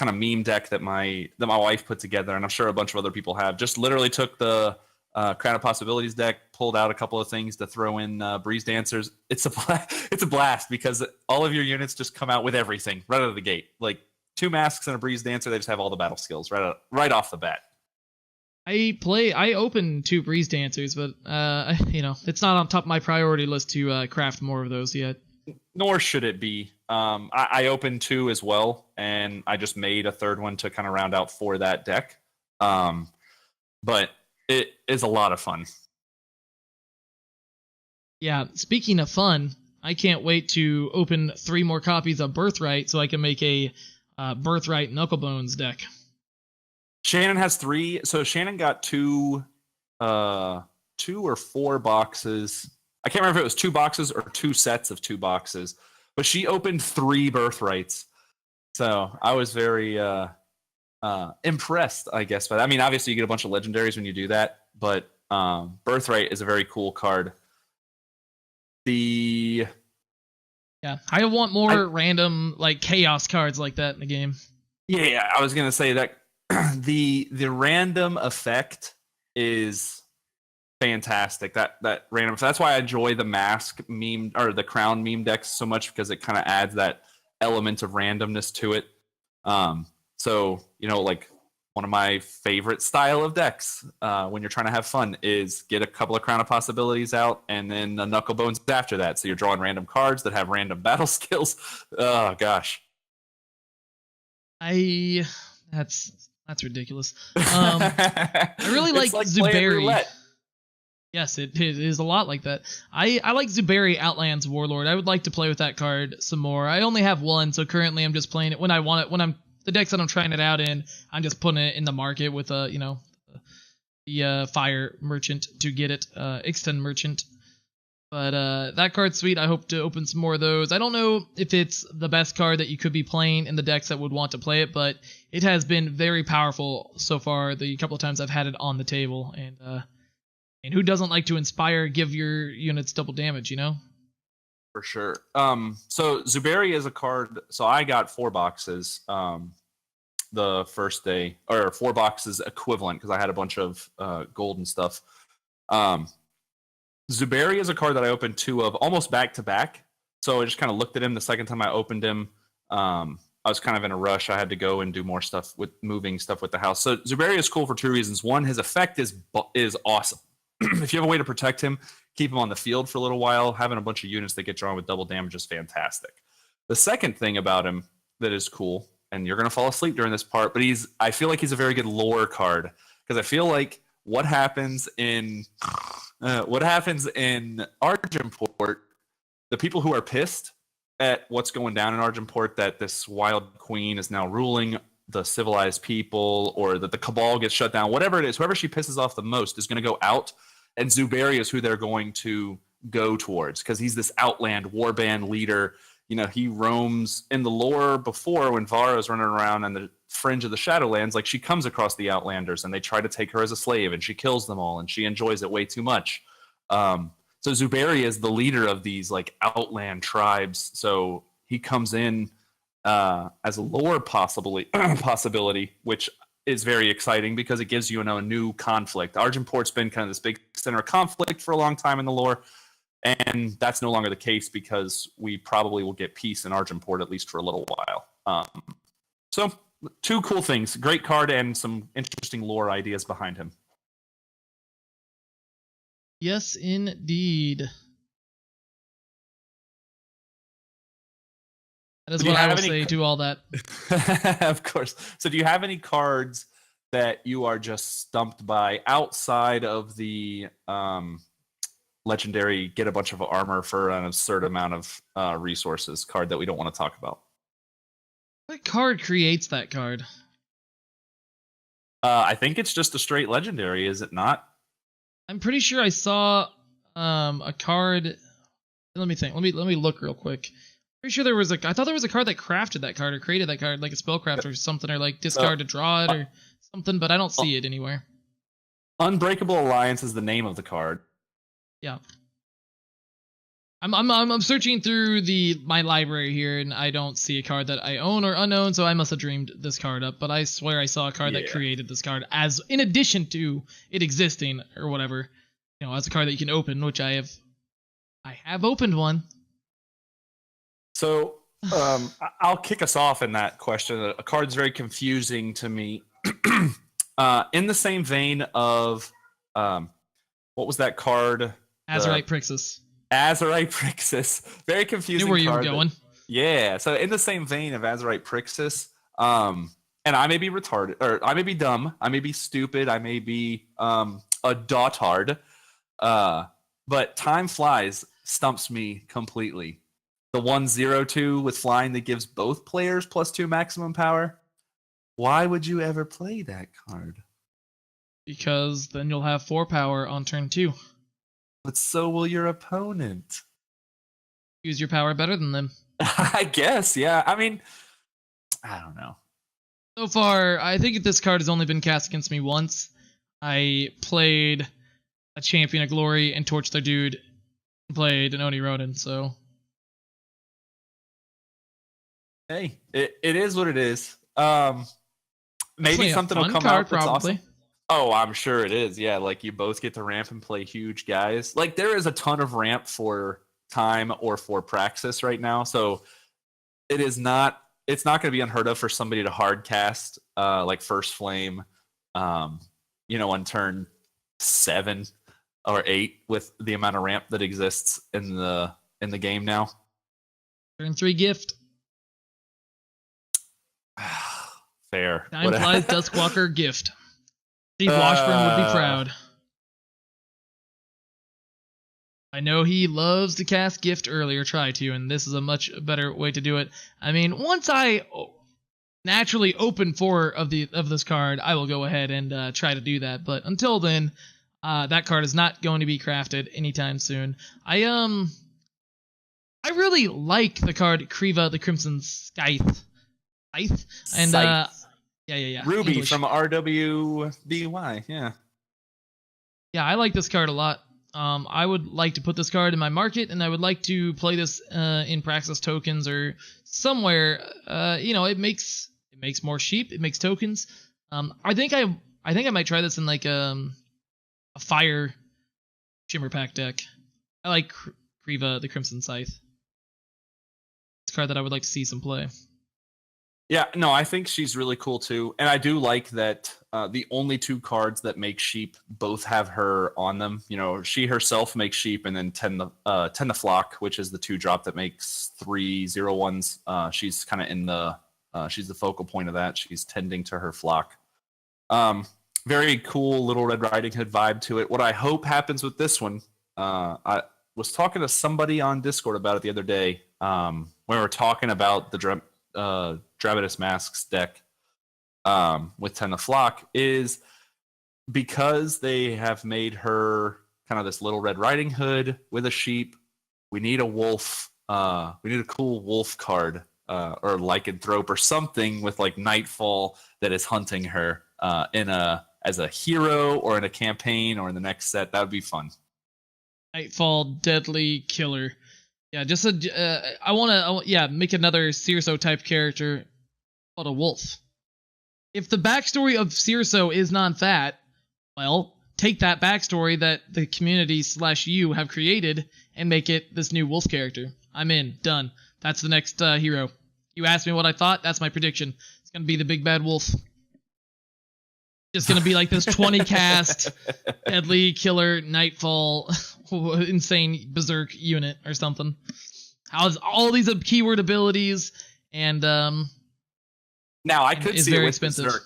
of meme deck that my wife put together, and I'm sure a bunch of other people have. Just literally took the Crown of Possibilities deck, pulled out a couple of things to throw in Breeze Dancers. It's a blast because all of your units just come out with everything right out of the gate. Like 2 masks and a Breeze Dancer, they just have all the battle skills right off the bat. I open 2 Breeze Dancers, but it's not on top of my priority list to craft more of those yet. Nor should it be. I opened 2 as well, and I just made a 3rd one to kind of round out for that deck. But it is a lot of fun. Yeah, speaking of fun, I can't wait to open 3 more copies of Birthright so I can make a Birthright Knucklebones deck. Shannon has 3. So Shannon got 2 or 4 boxes. I can't remember if it was 2 boxes or 2 sets of 2 boxes, but she opened 3 Birthrights. So I was very impressed, I guess. But I mean, obviously you get a bunch of legendaries when you do that, but Birthright is a very cool card. Yeah, I want more random like chaos cards like that in the game. Yeah, I was gonna say that the random effect is fantastic. That random. That's why I enjoy the mask meme or the crown meme decks so much, because it kind of adds that element of randomness to it. So like one of my favorite style of decks when you're trying to have fun is get a couple of Crown of Possibilities out and then the Knucklebones after that. So you're drawing random cards that have random battle skills. Oh gosh. That's ridiculous. I really like Zuberi. Yes, it is a lot like that. I like Zuberi Outlands Warlord. I would like to play with that card some more. I only have 1, so currently I'm just playing it when I want it. When I'm the decks that I'm trying it out in, I'm just putting it in the market with the Fire Merchant to get it, Extend Merchant. But that card's sweet. I hope to open some more of those. I don't know if it's the best card that you could be playing in the decks that would want to play it, but it has been very powerful so far the couple of times I've had it on the table. And who doesn't like to inspire, give your units double damage, For sure. So Zuberi is a card. So I got 4 boxes the first day, or 4 boxes equivalent, because I had a bunch of gold and stuff. Zuberi is a card that I opened 2 of almost back to back. So I just kind of looked at him the second time I opened him. I was kind of in a rush. I had to go and do more stuff with moving stuff with the house. So Zuberi is cool for 2 reasons. One, his effect is awesome. If you have a way to protect him, keep him on the field for a little while, having a bunch of units that get drawn with double damage is fantastic. The second thing about him that is cool, and you're going to fall asleep during this part, but I feel like he's a very good lore card, because I feel like what happens in Argenport, the people who are pissed at what's going down in Argenport, that this wild queen is now ruling the civilized people, or that the cabal gets shut down, whatever it is, whoever she pisses off the most is going to go out, and Zuberi is who they're going to go towards, because he's this outland warband leader. He roams in the lore before, when Vara's running around in the fringe of the Shadowlands, like, she comes across the Outlanders and they try to take her as a slave, and she kills them all, and she enjoys it way too much. So Zuberi is the leader of these like outland tribes. So he comes in as a lore possibility, which is very exciting because it gives you a new conflict. Argenport's been kind of this big center of conflict for a long time in the lore, and that's no longer the case, because we probably will get peace in Argenport, at least for a little while. So 2 cool things, great card and some interesting lore ideas behind him. Yes, indeed. That is what I will say to all that. Of course. So do you have any cards that you are just stumped by outside of the legendary get a bunch of armor for an absurd amount of resources card that we don't want to talk about? What card creates that card? I think it's just a straight legendary, is it not? I'm pretty sure I saw a card. Let me think. Let me look real quick. Pretty sure there was I thought there was a card that crafted that card or created that card, like a spellcraft or something, or like discard to draw it or something, but I don't see it anywhere. Unbreakable Alliance is the name of the card. Yeah. I'm searching through my library here, and I don't see a card that I own or unown, so I must have dreamed this card up. But I swear I saw a card that created this card as in addition to it existing or whatever, as a card that you can open, which I have opened one. So I'll kick us off in that question. A card's very confusing to me. In the same vein of what was that card? Azerite Prixis. Azerite Prixis. Very confusing. Knew where you were going. Yeah. So in the same vein of Azerite Prixis, and I may be retarded, or I may be dumb, I may be stupid, I may be a dotard, but Time Flies stumps me completely. The 1/0/2 with flying that gives both players +2 maximum power. Why would you ever play that card? Because then you'll have 4 power on turn 2. But so will your opponent. Use your power better than them. I guess, yeah. I mean, I don't know. So far, I think this card has only been cast against me once. I played a Champion of Glory and torched their dude and played an Oni Ronin, so... Hey, it is what it is. Maybe something will come out that's awesome. Oh, I'm sure it is. Yeah, like you both get to ramp and play huge guys. Like there is a ton of ramp for Time or for Praxis right now, so it's not going to be unheard of for somebody to hard cast like First Flame, on turn 7 or 8 with the amount of ramp that exists in the game now. Turn 3 gift. Fair. Time Flies Duskwalker gift. Steve Washburn would be proud. I know he loves to cast gift early or try to, and this is a much better way to do it. I mean, once I naturally open 4 of this card, I will go ahead and try to do that. But until then, that card is not going to be crafted anytime soon. I really like the card Kriva the Crimson Scythe. And yeah. Ruby English. From RWBY, yeah. Yeah, I like this card a lot. I would like to put this card in my market, and I would like to play this in Praxis tokens or somewhere. It makes more sheep. It makes tokens. I think I might try this in like a fire Shimmer Pack deck. I like Kriva the Crimson Scythe. It's a card that I would like to see some play. Yeah, no, I think she's really cool too. And I do like that the only 2 cards that make sheep both have her on them. She herself makes sheep, and then Tend the Flock, which is the 2-drop that makes 3 0/1s. She's kind of in she's the focal point of that. She's tending to her flock. Very cool little Red Riding Hood vibe to it. What I hope happens with this one, I was talking to somebody on Discord about it the other day. When we were talking about the Dravidus Masks deck with Tend the Flock, is because they have made her kind of this little Red Riding Hood with a sheep. We need a wolf. We need a cool wolf card or Lycanthrope or something with like Nightfall that is hunting her as a hero or in a campaign or in the next set. That would be fun. Nightfall Deadly Killer. Yeah, just I want to make another Cirso type character called a wolf. If the backstory of Cirso is non-fat, well, take that backstory that the community / you have created and make it this new wolf character. I'm in. Done. That's the next hero. You asked me what I thought. That's my prediction. It's going to be the big bad wolf. Just going to be like this 20 cast deadly killer nightfall insane berserk unit or something. How's all these keyword abilities and now I could see it with expensive. Berserk.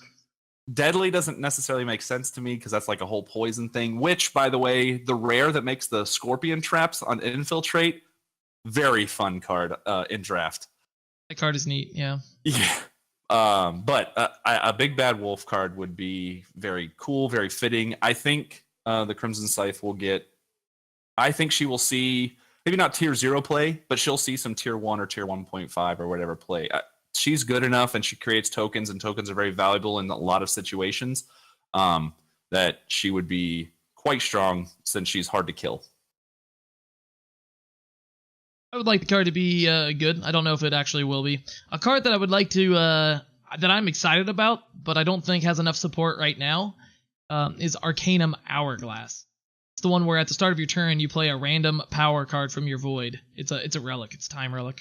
Deadly doesn't necessarily make sense to me because that's like a whole poison thing, which, by the way, the rare that makes the scorpion traps on Infiltrate, very fun card in draft. That card is neat, yeah. Yeah. But a big bad wolf card would be very cool, very fitting. I think the Crimson Scythe will get, I think she will see, maybe not tier 0 play, but she'll see some tier 1 or tier 1.5 or whatever play. She's good enough and she creates tokens, and tokens are very valuable in a lot of situations, that she would be quite strong since she's hard to kill. I would like the card to be good. I don't know if it actually will be. A card that I would like to, that I'm excited about, but I don't think has enough support right now, is Arcanum Hourglass. It's the one where at the start of your turn you play a random power card from your void. It's a relic. It's a time relic.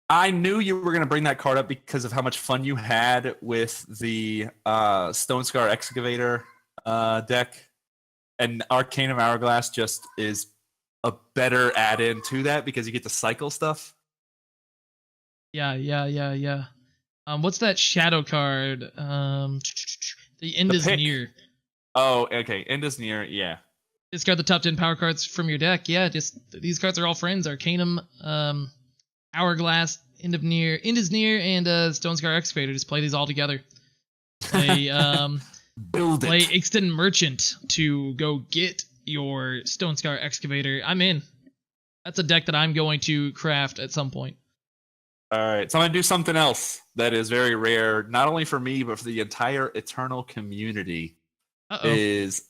I knew you were going to bring that card up because of how much fun you had with the Stonescar Excavator deck. And Arcanum Hourglass just is a better add-in to that because you get to cycle stuff. Yeah. What's that shadow card? The End is Near. Oh, okay. End is Near, yeah. Discard the top 10 power cards from your deck. Yeah, just these cards are all friends. Arcanum, Hourglass, End is Near, and Stonescar Excavator. Just play these all together. Play Build it. Play Extend Merchant to go get your Stonescar Excavator. I'm in. That's a deck that I'm going to craft at some point. All right, so I'm going to do something else that is very rare, not only for me, but for the entire Eternal community. Is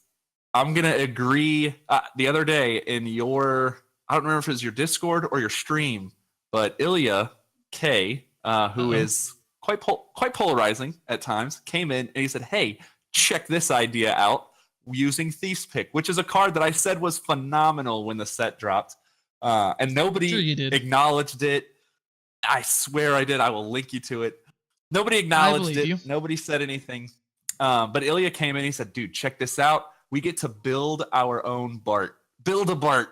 I'm going to agree. The other day in your, I don't remember if it was your Discord or your stream, but Ilya K, who is quite polarizing at times, came in and he said, hey, check this idea out using Thief's Pick, which is a card that I said was phenomenal when the set dropped. And nobody acknowledged it. I swear I did. I will link you to it. Nobody acknowledged it. Nobody said anything. But Ilya came in and he said, dude, check this out. We get to build our own Bart. Build a Bart.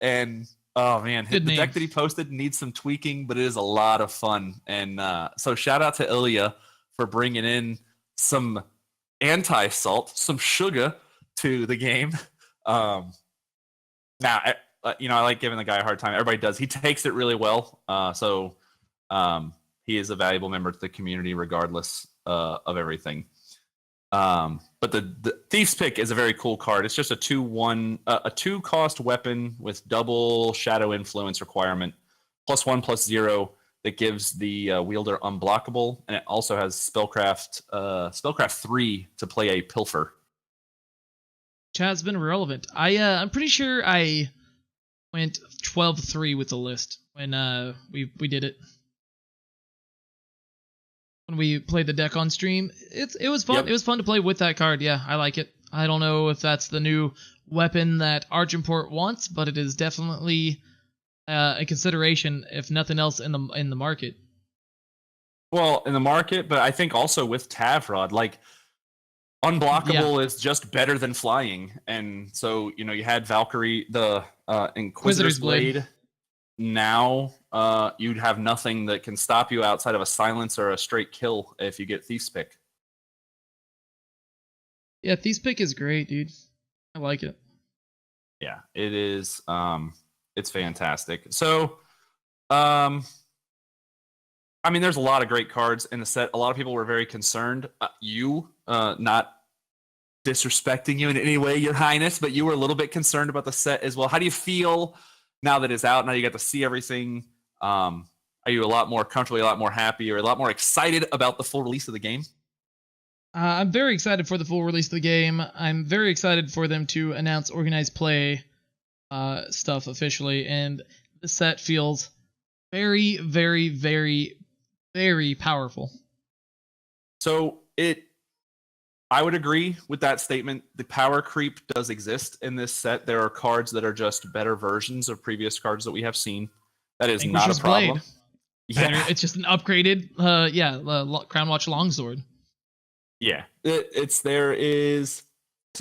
And oh man, the deck that he posted needs some tweaking, but it is a lot of fun. And so shout out to Ilya for bringing in some anti-salt, some sugar to the game. Now, I like giving the guy a hard time. Everybody does. He takes it really well. So he is a valuable member to the community regardless of everything. But the Thief's Pick is a very cool card. It's just a 2/1, a 2-cost weapon with double Shadow Influence requirement, +1/+0 that gives the wielder unblockable, and it also has Spellcraft 3 to play a Pilfer. Which has been relevant. I'm pretty sure I went 12-3 with the list when we did it. When we played the deck on stream, it was fun. Yep. It was fun to play with that card. Yeah, I like it. I don't know if that's the new weapon that Argentport wants, but it is definitely a consideration, if nothing else, in the market. Well, in the market, but I think also with Tavrod, like unblockable is just better than flying, and so you had Valkyrie, the Inquisitor's Blade. Now you'd have nothing that can stop you outside of a silence or a straight kill if you get Thief's Pick. Yeah, Thief's Pick is great, dude. I like it. Yeah, it is. It's fantastic. So, I mean, there's a lot of great cards in the set. A lot of people were very concerned. Not disrespecting you in any way, Your Highness, but you were a little bit concerned about the set as well. How do you feel now that it's out? Now you got to see everything. Are you a lot more comfortable, a lot more happy, or a lot more excited about the full release of the game? I'm very excited for the full release of the game. I'm very excited for them to announce organized play stuff officially, and the set feels very, very, very, very powerful. So I would agree with that statement. The power creep does exist in this set. There are cards that are just better versions of previous cards that we have seen. That is not a problem. Yeah. It's just an upgraded, Crown Watch Longsword. Yeah, so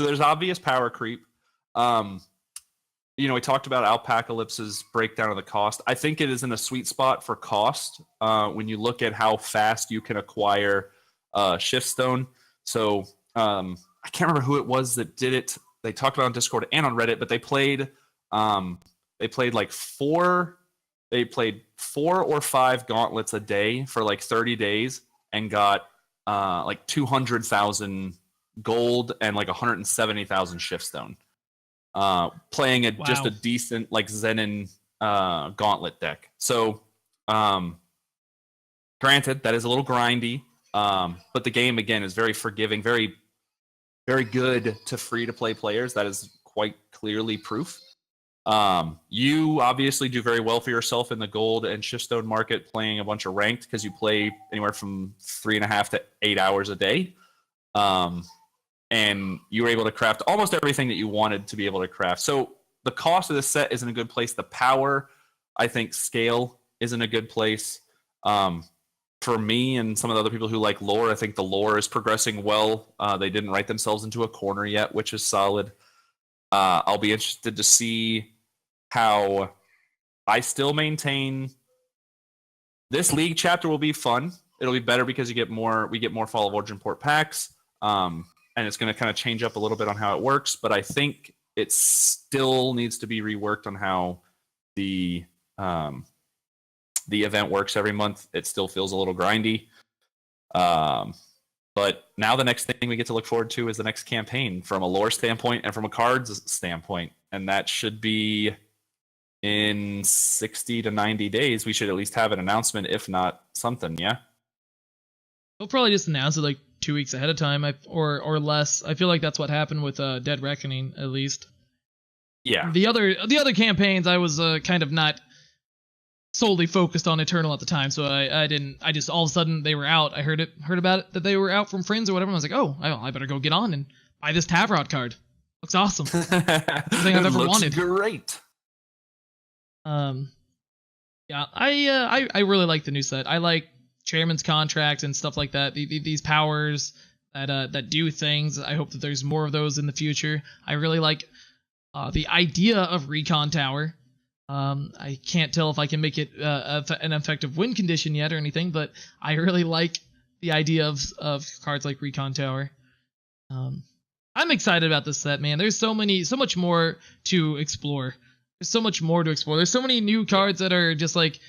there's obvious power creep. We talked about Alpacalypse's breakdown of the cost. I think it is in a sweet spot for cost when you look at how fast you can acquire Shiftstone. So I can't remember who it was that did it. They talked about it on Discord and on Reddit, but they played like four or five gauntlets a day for like 30 days and got like 200,000 gold and like 170,000 Shiftstone. Playing just a decent like Zenin gauntlet deck. So granted, that is a little grindy, but the game again is very forgiving, very, very good to free to play players. That is quite clearly proof. You obviously do very well for yourself in the gold and Shiftstone market, playing a bunch of ranked because you play anywhere from 3.5 to 8 hours a day. And you were able to craft almost everything that you wanted to be able to craft. So the cost of this set is in a good place. The power, I think, scale is in a good place. For me and some of the other people who like lore, I think the lore is progressing well. They didn't write themselves into a corner yet, which is solid. I'll be interested to see how I still maintain this league chapter will be fun. It'll be better because we get more Fall of Origin port packs. And it's going to kind of change up a little bit on how it works, but I think it still needs to be reworked on how the event works every month. It still feels a little grindy. But now the next thing we get to look forward to is the next campaign from a lore standpoint and from a cards standpoint. And that should be in 60 to 90 days. We should at least have an announcement, if not something, yeah? They'll probably just announce it like 2 weeks ahead of time, or less. I feel like that's what happened with Dead Reckoning, at least. Yeah. The other campaigns, I was kind of not solely focused on Eternal at the time, so I didn't. I just all of a sudden they were out. I heard about it that they were out from friends or whatever. And I was like, oh, I better go get on and buy this Tavrot card. Looks awesome. Everything I've ever wanted. Great. Yeah, I really like the new set. I like Chairman's Contract and stuff like that. These powers that do things. I hope that there's more of those in the future. I really like the idea of Recon Tower. I can't tell if I can make it an effective win condition yet or anything, but I really like the idea of cards like Recon Tower. I'm excited about this set, man. There's so much more to explore. There's so much more to explore. There's so many new cards that are just like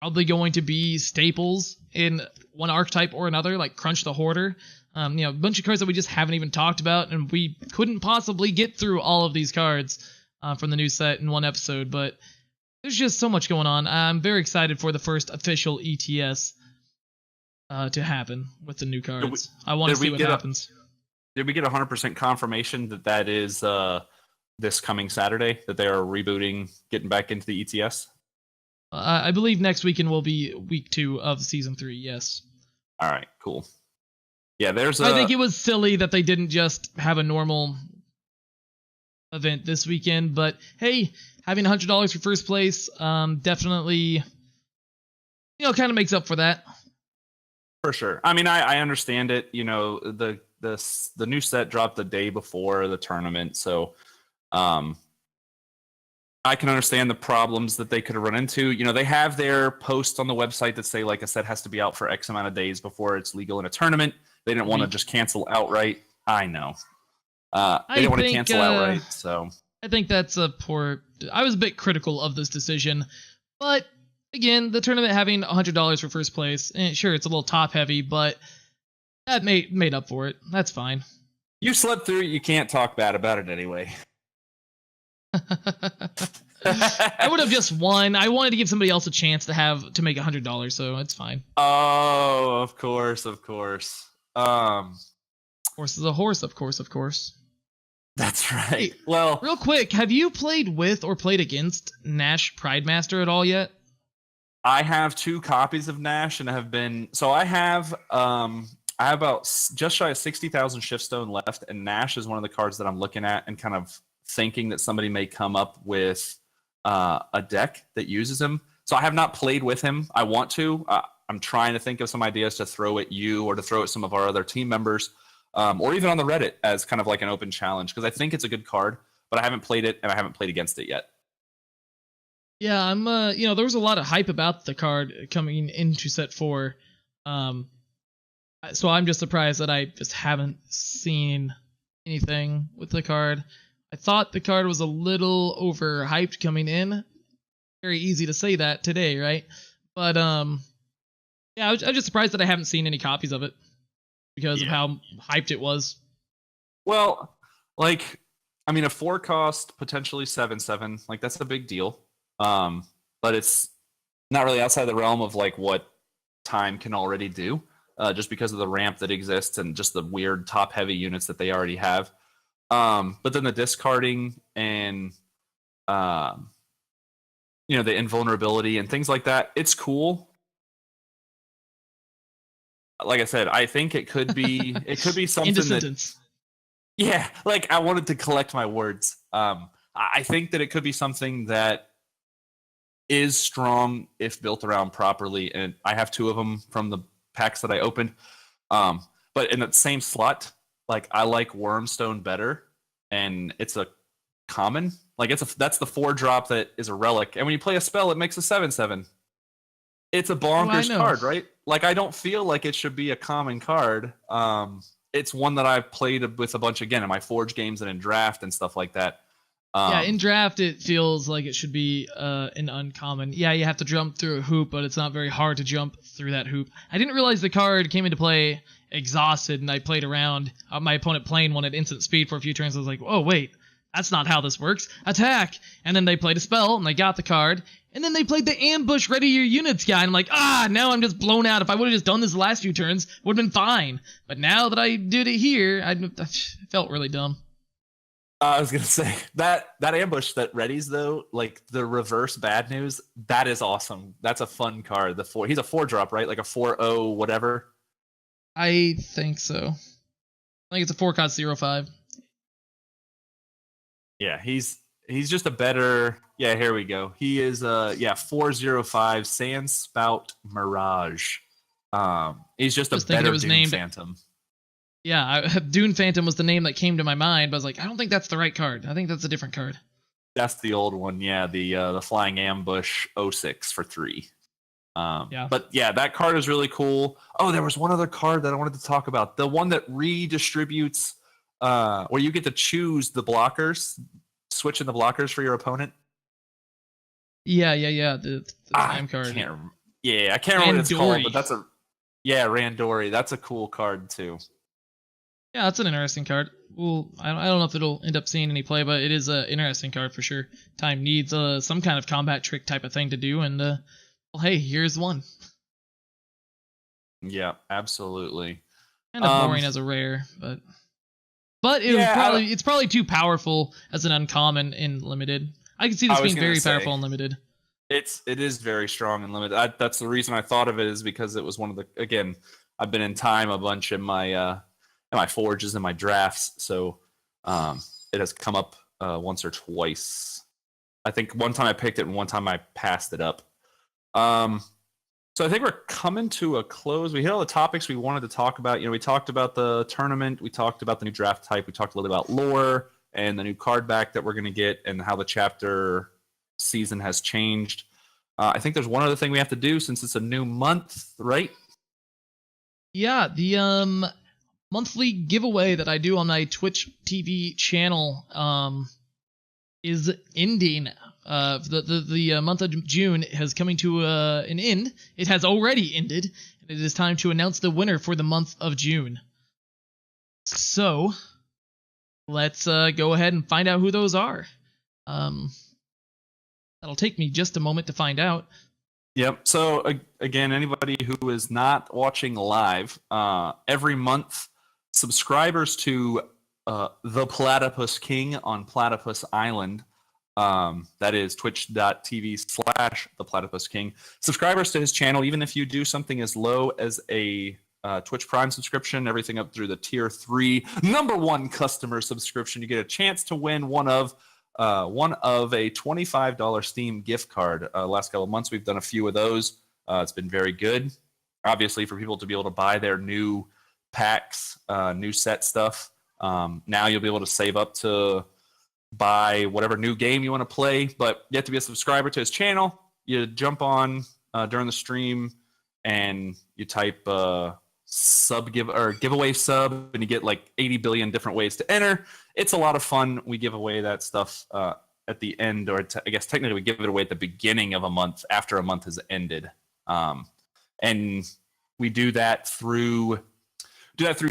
probably going to be staples in one archetype or another, like Crunch the Hoarder. A bunch of cards that we just haven't even talked about, and we couldn't possibly get through all of these cards from the new set in one episode, but there's just so much going on. I'm very excited for the first official ETS to happen with the new cards. I want to see what happens. Did we get 100% confirmation that is this coming Saturday, that they are rebooting, getting back into the ETS? I believe next weekend will be week 2 of season 3. Yes. All right. Cool. Yeah, I think it was silly that they didn't just have a normal event this weekend, but hey, having $100 for first place definitely, kind of makes up for that. For sure. I mean, I understand it. The new set dropped the day before the tournament, so I can understand the problems that they could have run into. They have their posts on the website that say like a set has to be out for X amount of days before it's legal in a tournament. They didn't want to just cancel outright. I know. They didn't want to cancel outright, so I think that's a poor. I was a bit critical of this decision, but again, the tournament having $100 for first place, sure, it's a little top heavy, but that made up for it. That's fine. You slept through it. You can't talk bad about it anyway. I would have just won. I wanted to give somebody else a chance to make $100, so it's fine. Oh, of course. Horse is a horse, of course. That's right. Hey, well, real quick, have you played with or played against Nash Pridemaster at all yet? I have 2 copies of Nash, and I have about just shy of 60,000 Shiftstone left, and Nash is one of the cards that I'm looking at and kind of thinking that somebody may come up with a deck that uses him. So I have not played with him. I want to. I'm trying to think of some ideas to throw at you or to throw at some of our other team members. or even on the Reddit as kind of like an open challenge, because I think it's a good card, but I haven't played it and I haven't played against it yet. Yeah, I'm there was a lot of hype about the card coming into set 4. So I'm just surprised that I just haven't seen anything with the card. I thought the card was a little overhyped coming in. Very easy to say that today, right? But yeah, I was just surprised that I haven't seen any copies of it because of how hyped it was. Well, like, I mean, a 4 cost, potentially 7/7, like that's a big deal. But it's not really outside the realm of like what Time can already do, just because of the ramp that exists and just the weird top heavy units that they already have. But then the discarding and the invulnerability and things like that, it's cool. Like I said, I think it could be something that, yeah, like I wanted to collect my words. I think that it could be something that is strong if built around properly, and I have 2 of them from the packs that I opened. But in that same slot, like I like Wormstone better, and it's a common. Like that's the 4-drop that is a relic, and when you play a spell, it makes a 7/7. It's a bonkers card, right? Like I don't feel like it should be a common card. It's one that I've played with a bunch again in my Forge games and in draft and stuff like that. Yeah, in draft it feels like it should be an uncommon. Yeah, you have to jump through a hoop, but it's not very hard to jump through that hoop. I didn't realize the card came into play exhausted, and I played around my opponent playing one at instant speed for a few turns. I was like, oh wait, that's not how this works. Attack! And then they played a spell, and they got the card, and then they played the ambush ready your units guy, and I'm like, now I'm just blown out. If I would have just done this the last few turns, it would have been fine. But now that I did it here, I felt really dumb. I was gonna say that ambush that readies though, like the reverse bad news, that is awesome. That's a fun card. He's a 4-drop, right? Like a 4/0 whatever. I think so. I think it's a 4-cost 0/5. Yeah, he's just a better. Yeah, here we go. He is 4/05 Sandspout Mirage. He's just a better Dune Phantom. Yeah, Dune Phantom was the name that came to my mind, but I was like, I don't think that's the right card. I think that's a different card. That's the old one, yeah. The Flying Ambush 06 for 3. But yeah, that card is really cool. Oh, there was one other card that I wanted to talk about. The one that redistributes, where you get to choose the blockers, switching the blockers for your opponent. Yeah. The time card. I can't remember what it's called, but that's Randori. That's a cool card too. Yeah, that's an interesting card. Well, I don't know if it'll end up seeing any play, but it is an interesting card for sure. Time needs some kind of combat trick type of thing to do, and well, hey, here's one. Yeah, absolutely. Kind of boring as a rare, but it's probably too powerful as an uncommon in limited. I can see this being very powerful in limited. It is very strong in limited. That's the reason I thought of it, is because it was one of the, again, I've been in Time a bunch in my forges and my drafts, so it has come up once or twice. I think one time I picked it and one time I passed it up. So I think we're coming to a close. We hit all the topics we wanted to talk about. We talked about the tournament, we talked about the new draft type, we talked a little bit about lore and the new card back that we're going to get and how the chapter season has changed. I think there's one other thing we have to do since it's a new month, right? Yeah, the monthly giveaway that I do on my Twitch TV channel is ending. The month of June has coming to an end. It has already ended, and it is time to announce the winner for the month of June. So, let's go ahead and find out who those are. That'll take me just a moment to find out. Yep. So again, anybody who is not watching live, every month, subscribers to The Platypus King on Platypus Island, that is twitch.tv/The Platypus King. Subscribers to his channel, even if you do something as low as a Twitch Prime subscription, everything up through the tier 3 #1 customer subscription, you get a chance to win one of a $25 Steam gift card. Last couple of months, we've done a few of those. It's been very good. Obviously, for people to be able to buy their new packs, new set stuff. Now you'll be able to save up to buy whatever new game you want to play, but you have to be a subscriber to his channel. You jump on during the stream and you type giveaway sub, and you get like 80 billion different ways to enter. It's a lot of fun. We give away that stuff at the end, or I guess technically we give it away at the beginning of a month after a month has ended. And we do that through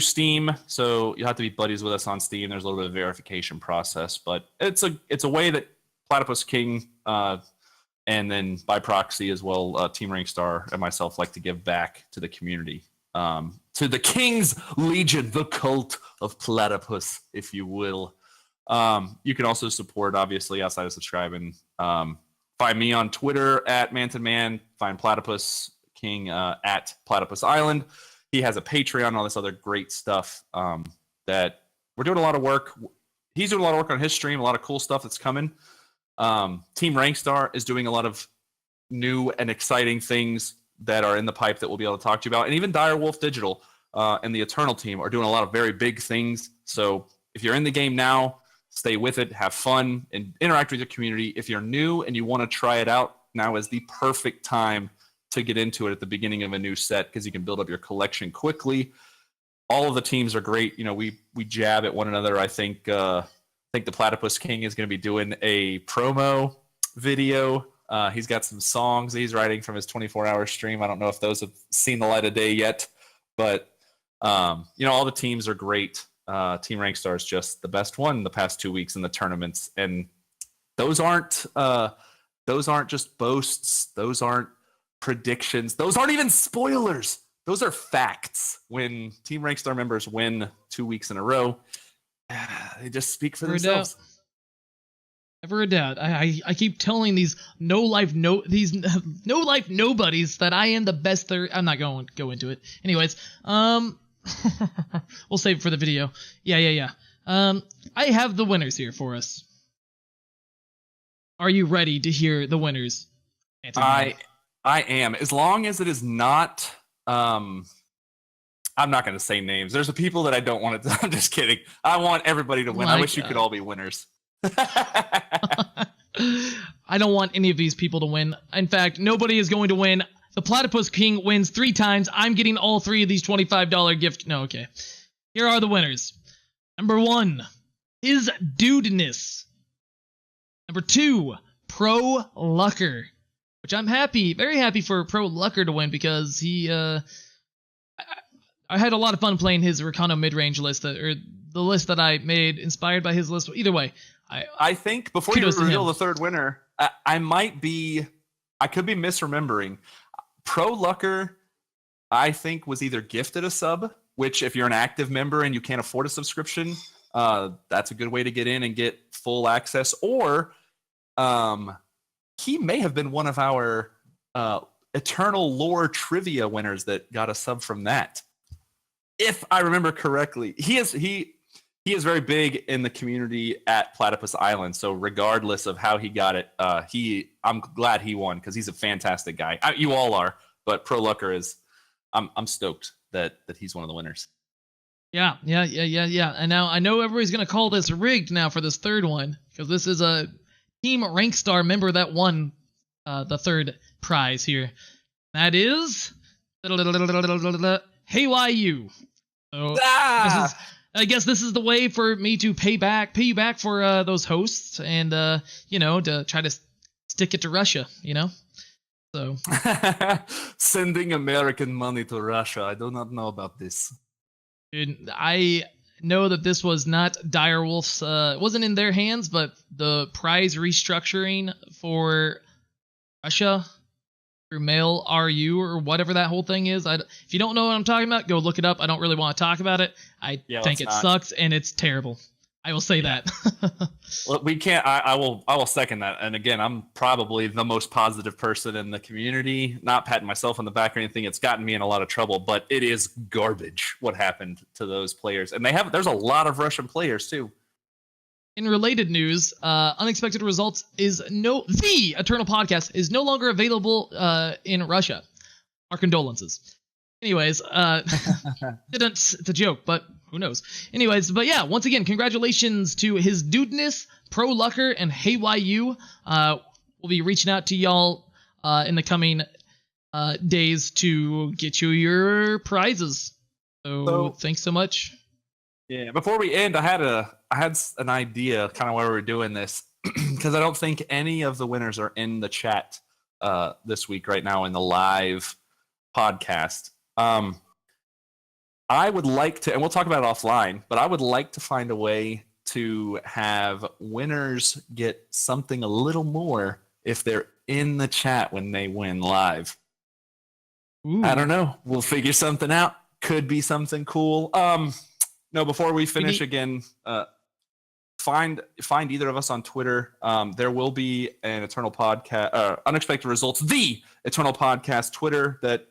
Steam. So you'll have to be buddies with us on Steam. There's a little bit of verification process, but it's a way that Platypus King and then by proxy as well, Team Rankstar and myself like to give back to the community, to the King's Legion, the cult of Platypus, if you will. You can also support, obviously, outside of subscribing. Find me on Twitter at MantonMan. Find Platypus King at Platypus Island. He has a Patreon and all this other great stuff that we're doing a lot of work. He's doing a lot of work on his stream, a lot of cool stuff that's coming. Team Rankstar is doing a lot of new and exciting things that are in the pipe that we'll be able to talk to you about. And even Direwolf Digital and the Eternal team are doing a lot of very big things. So if you're in the game now, stay with it, have fun, and interact with your community. If you're new and you want to try it out, now is the perfect time to get into it at the beginning of a new set, because you can build up your collection quickly. All of the teams are great. You know, we jab at one another. I think the Platypus King is going to be doing a promo video. He's got some songs that he's writing from his 24-hour stream. I don't know if those have seen the light of day yet, but all the teams are great. Team Rankstar is just the best one the past 2 weeks in the tournaments, and those aren't just boasts. Those aren't predictions. Those aren't even spoilers. Those are facts. When Team Rankstar members win 2 weeks in a row, they just speak for themselves. Never a doubt. I keep telling these no life nobodies that I am the best third. I'm not going to go into it. Anyways, we'll save it for the video. Yeah. I have the winners here for us. Are you ready to hear the winners? I am. As long as it is not. I'm not going to say names. There's the people that I don't want to. I'm just kidding. I want everybody to win. I wish you could all be winners. I don't want any of these people to win. In fact, nobody is going to win. The Platypus King wins 3 times. I'm getting all 3 of these $25 gift. No, okay. Here are the winners. Number 1, His Dudeness. Number 2, Pro Lucker, which I'm very happy for Pro Lucker to win, because he, I had a lot of fun playing his Rakano mid-range list, or the list that I made inspired by his list. Either way, I think before you reveal the third winner, I could be misremembering. Pro Lucker, I think, was either gifted a sub, which if you're an active member and you can't afford a subscription, that's a good way to get in and get full access. Or he may have been one of our Eternal Lore trivia winners that got a sub from that. If I remember correctly, he is very big in the community at Platypus Island. So regardless of how he got it, I'm glad he won, because he's a fantastic guy. You all are, but Pro Lucker is. I'm stoked that he's one of the winners. Yeah. And now I know everybody's gonna call this rigged now for this third one, because this is a Team Rankstar member that won the third prize here. That is HeyYou. So I guess this is the way for me to pay you back for those hosts, and to try to stick it to Russia, So sending American money to Russia. I do not know about this. Dude, I know that this was not Direwolf's. It wasn't in their hands, but the prize restructuring for Russia through Mail RU or whatever that whole thing is. If you don't know what I'm talking about, go look it up. I don't really want to talk about it. I think it sucks and it's terrible. I will say that. Well, we can't. I will second that. And again, I'm probably the most positive person in the community. Not patting myself on the back or anything. It's gotten me in a lot of trouble, but it is garbage what happened to those players. And there's a lot of Russian players too. In related news, Unexpected Results the Eternal Podcast is no longer available in Russia. Our condolences. Anyways, it's a joke, but who knows? Anyways, but yeah, once again, congratulations to his dudeness, Pro Lucker, and HeyYU. We'll be reaching out to y'all in the coming days to get you your prizes. So thanks so much. Yeah, before we end, I had an idea kind of why we were doing this, because I don't think any of the winners are in the chat this week right now in the live podcast. I would like to, and we'll talk about it offline, but I would like to find a way to have winners get something a little more if they're in the chat when they win live. Ooh. I don't know. We'll figure something out. Could be something cool. No, before we finish again, find either of us on Twitter. There will be an Eternal Podcast, Unexpected Results, the Eternal Podcast Twitter that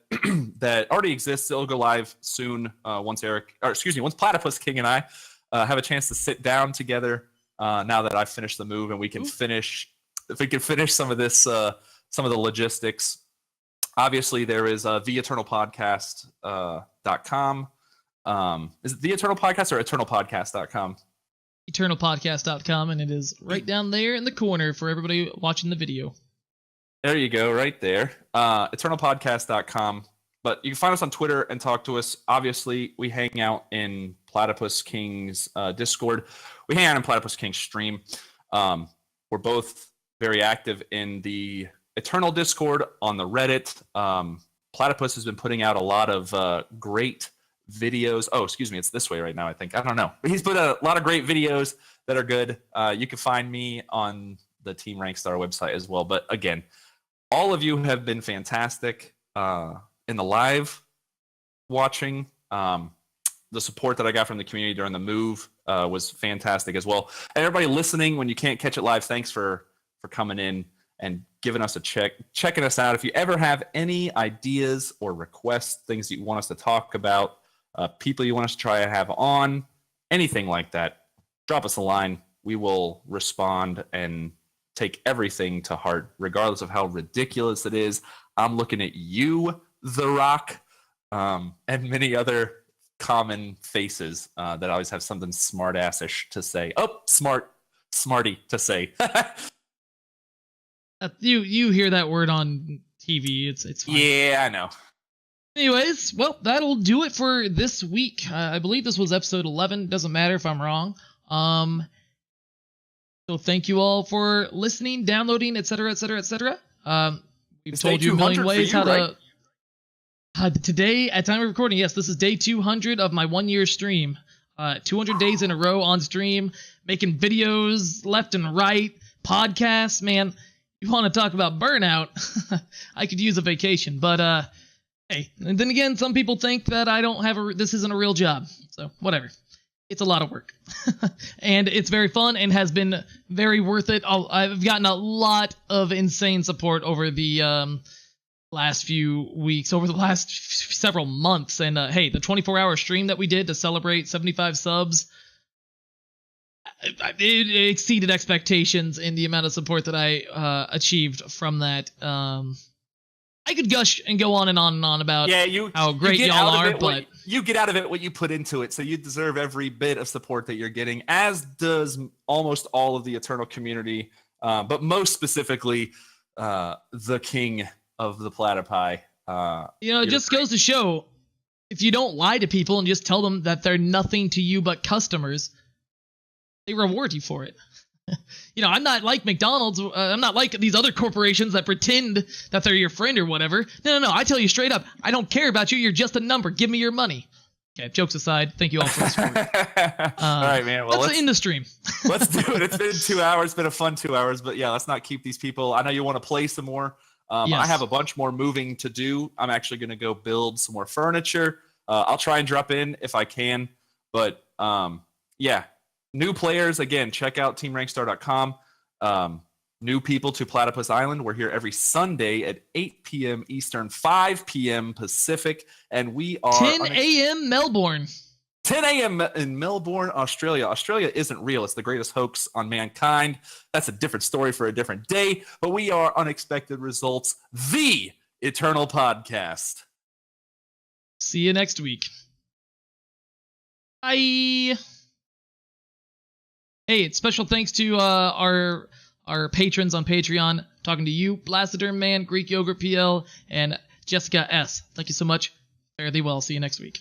that already exists. It'll go live soon once Platypus King and I have a chance to sit down together. Now that I've finished the move and we can finish some of this, some of the logistics. Obviously, there is theeternalpodcast.com. Is it The Eternal Podcast or eternalpodcast.com? eternalpodcast.com, and it is right down there in the corner for everybody watching the video. There you go, right there. eternalpodcast.com. But you can find us on Twitter and talk to us. Obviously, we hang out in Platypus King's Discord. We hang out in Platypus King's stream. We're both very active in the Eternal Discord on the Reddit. Platypus has been putting out a lot of great videos. Oh, excuse me, it's this way right now, I think. I don't know. But he's put a lot of great videos that are good. You can find me on the Team Rankstar website as well. But again, all of you have been fantastic in the live watching. The support that I got from the community during the move was fantastic as well. And everybody listening, when you can't catch it live, thanks for coming in and giving us a checking us out. If you ever have any ideas or requests, things that you want us to talk about, people you want us to try to have on, anything like that, drop us a line. We will respond and take everything to heart, regardless of how ridiculous it is. I'm looking at you, The Rock, and many other common faces that always have something smart-assish to say. Oh, smarty to say. You hear that word on TV. It's fine. Yeah, I know. Anyways, well, that'll do it for this week. I believe this was episode 11. Doesn't matter if I'm wrong. So thank you all for listening, downloading, etc., etc., etc. We've told you a million ways how to. Today, at time of recording, yes, this is day 200 of my 1-year stream. 200 days in a row on stream, making videos left and right, podcasts. Man, you want to talk about burnout? I could use a vacation, but hey. And then again, some people think that I don't have this isn't a real job, so whatever. It's a lot of work, and it's very fun and has been very worth it. I've gotten a lot of insane support over the last few weeks, over the last several months, and hey, the 24-hour stream that we did to celebrate 75 subs, it exceeded expectations in the amount of support that I achieved from that. I could gush and go on and on and on about how great y'all are, but you get out of it what you put into it, so you deserve every bit of support that you're getting, as does almost all of the Eternal community, but most specifically the king of the Platypi. It just goes to show, if you don't lie to people and just tell them that they're nothing to you but customers, they reward you for it. I'm not like McDonald's. I'm not like these other corporations that pretend that they're your friend or whatever. No. I tell you straight up, I don't care about you. You're just a number. Give me your money. Okay, jokes aside, thank you all for the support. All right, man. Well, let's end the stream. Let's do it. It's been 2 hours. It's been a fun 2 hours, but yeah, let's not keep these people. I know you want to play some more. Yes. I have a bunch more moving to do. I'm actually going to go build some more furniture. I'll try and drop in if I can, but yeah. New players, again, check out teamrankstar.com. New people to Platypus Island. We're here every Sunday at 8 p.m. Eastern, 5 p.m. Pacific, and we are 10 a.m. Melbourne. 10 a.m. in Melbourne, Australia. Australia isn't real. It's the greatest hoax on mankind. That's a different story for a different day, but we are Unexpected Results, the Eternal Podcast. See you next week. Bye. Hey, special thanks to our patrons on Patreon. Talking to you, Blastoderm Man, Greek Yogurt PL, and Jessica S. Thank you so much. Fare thee well. See you next week.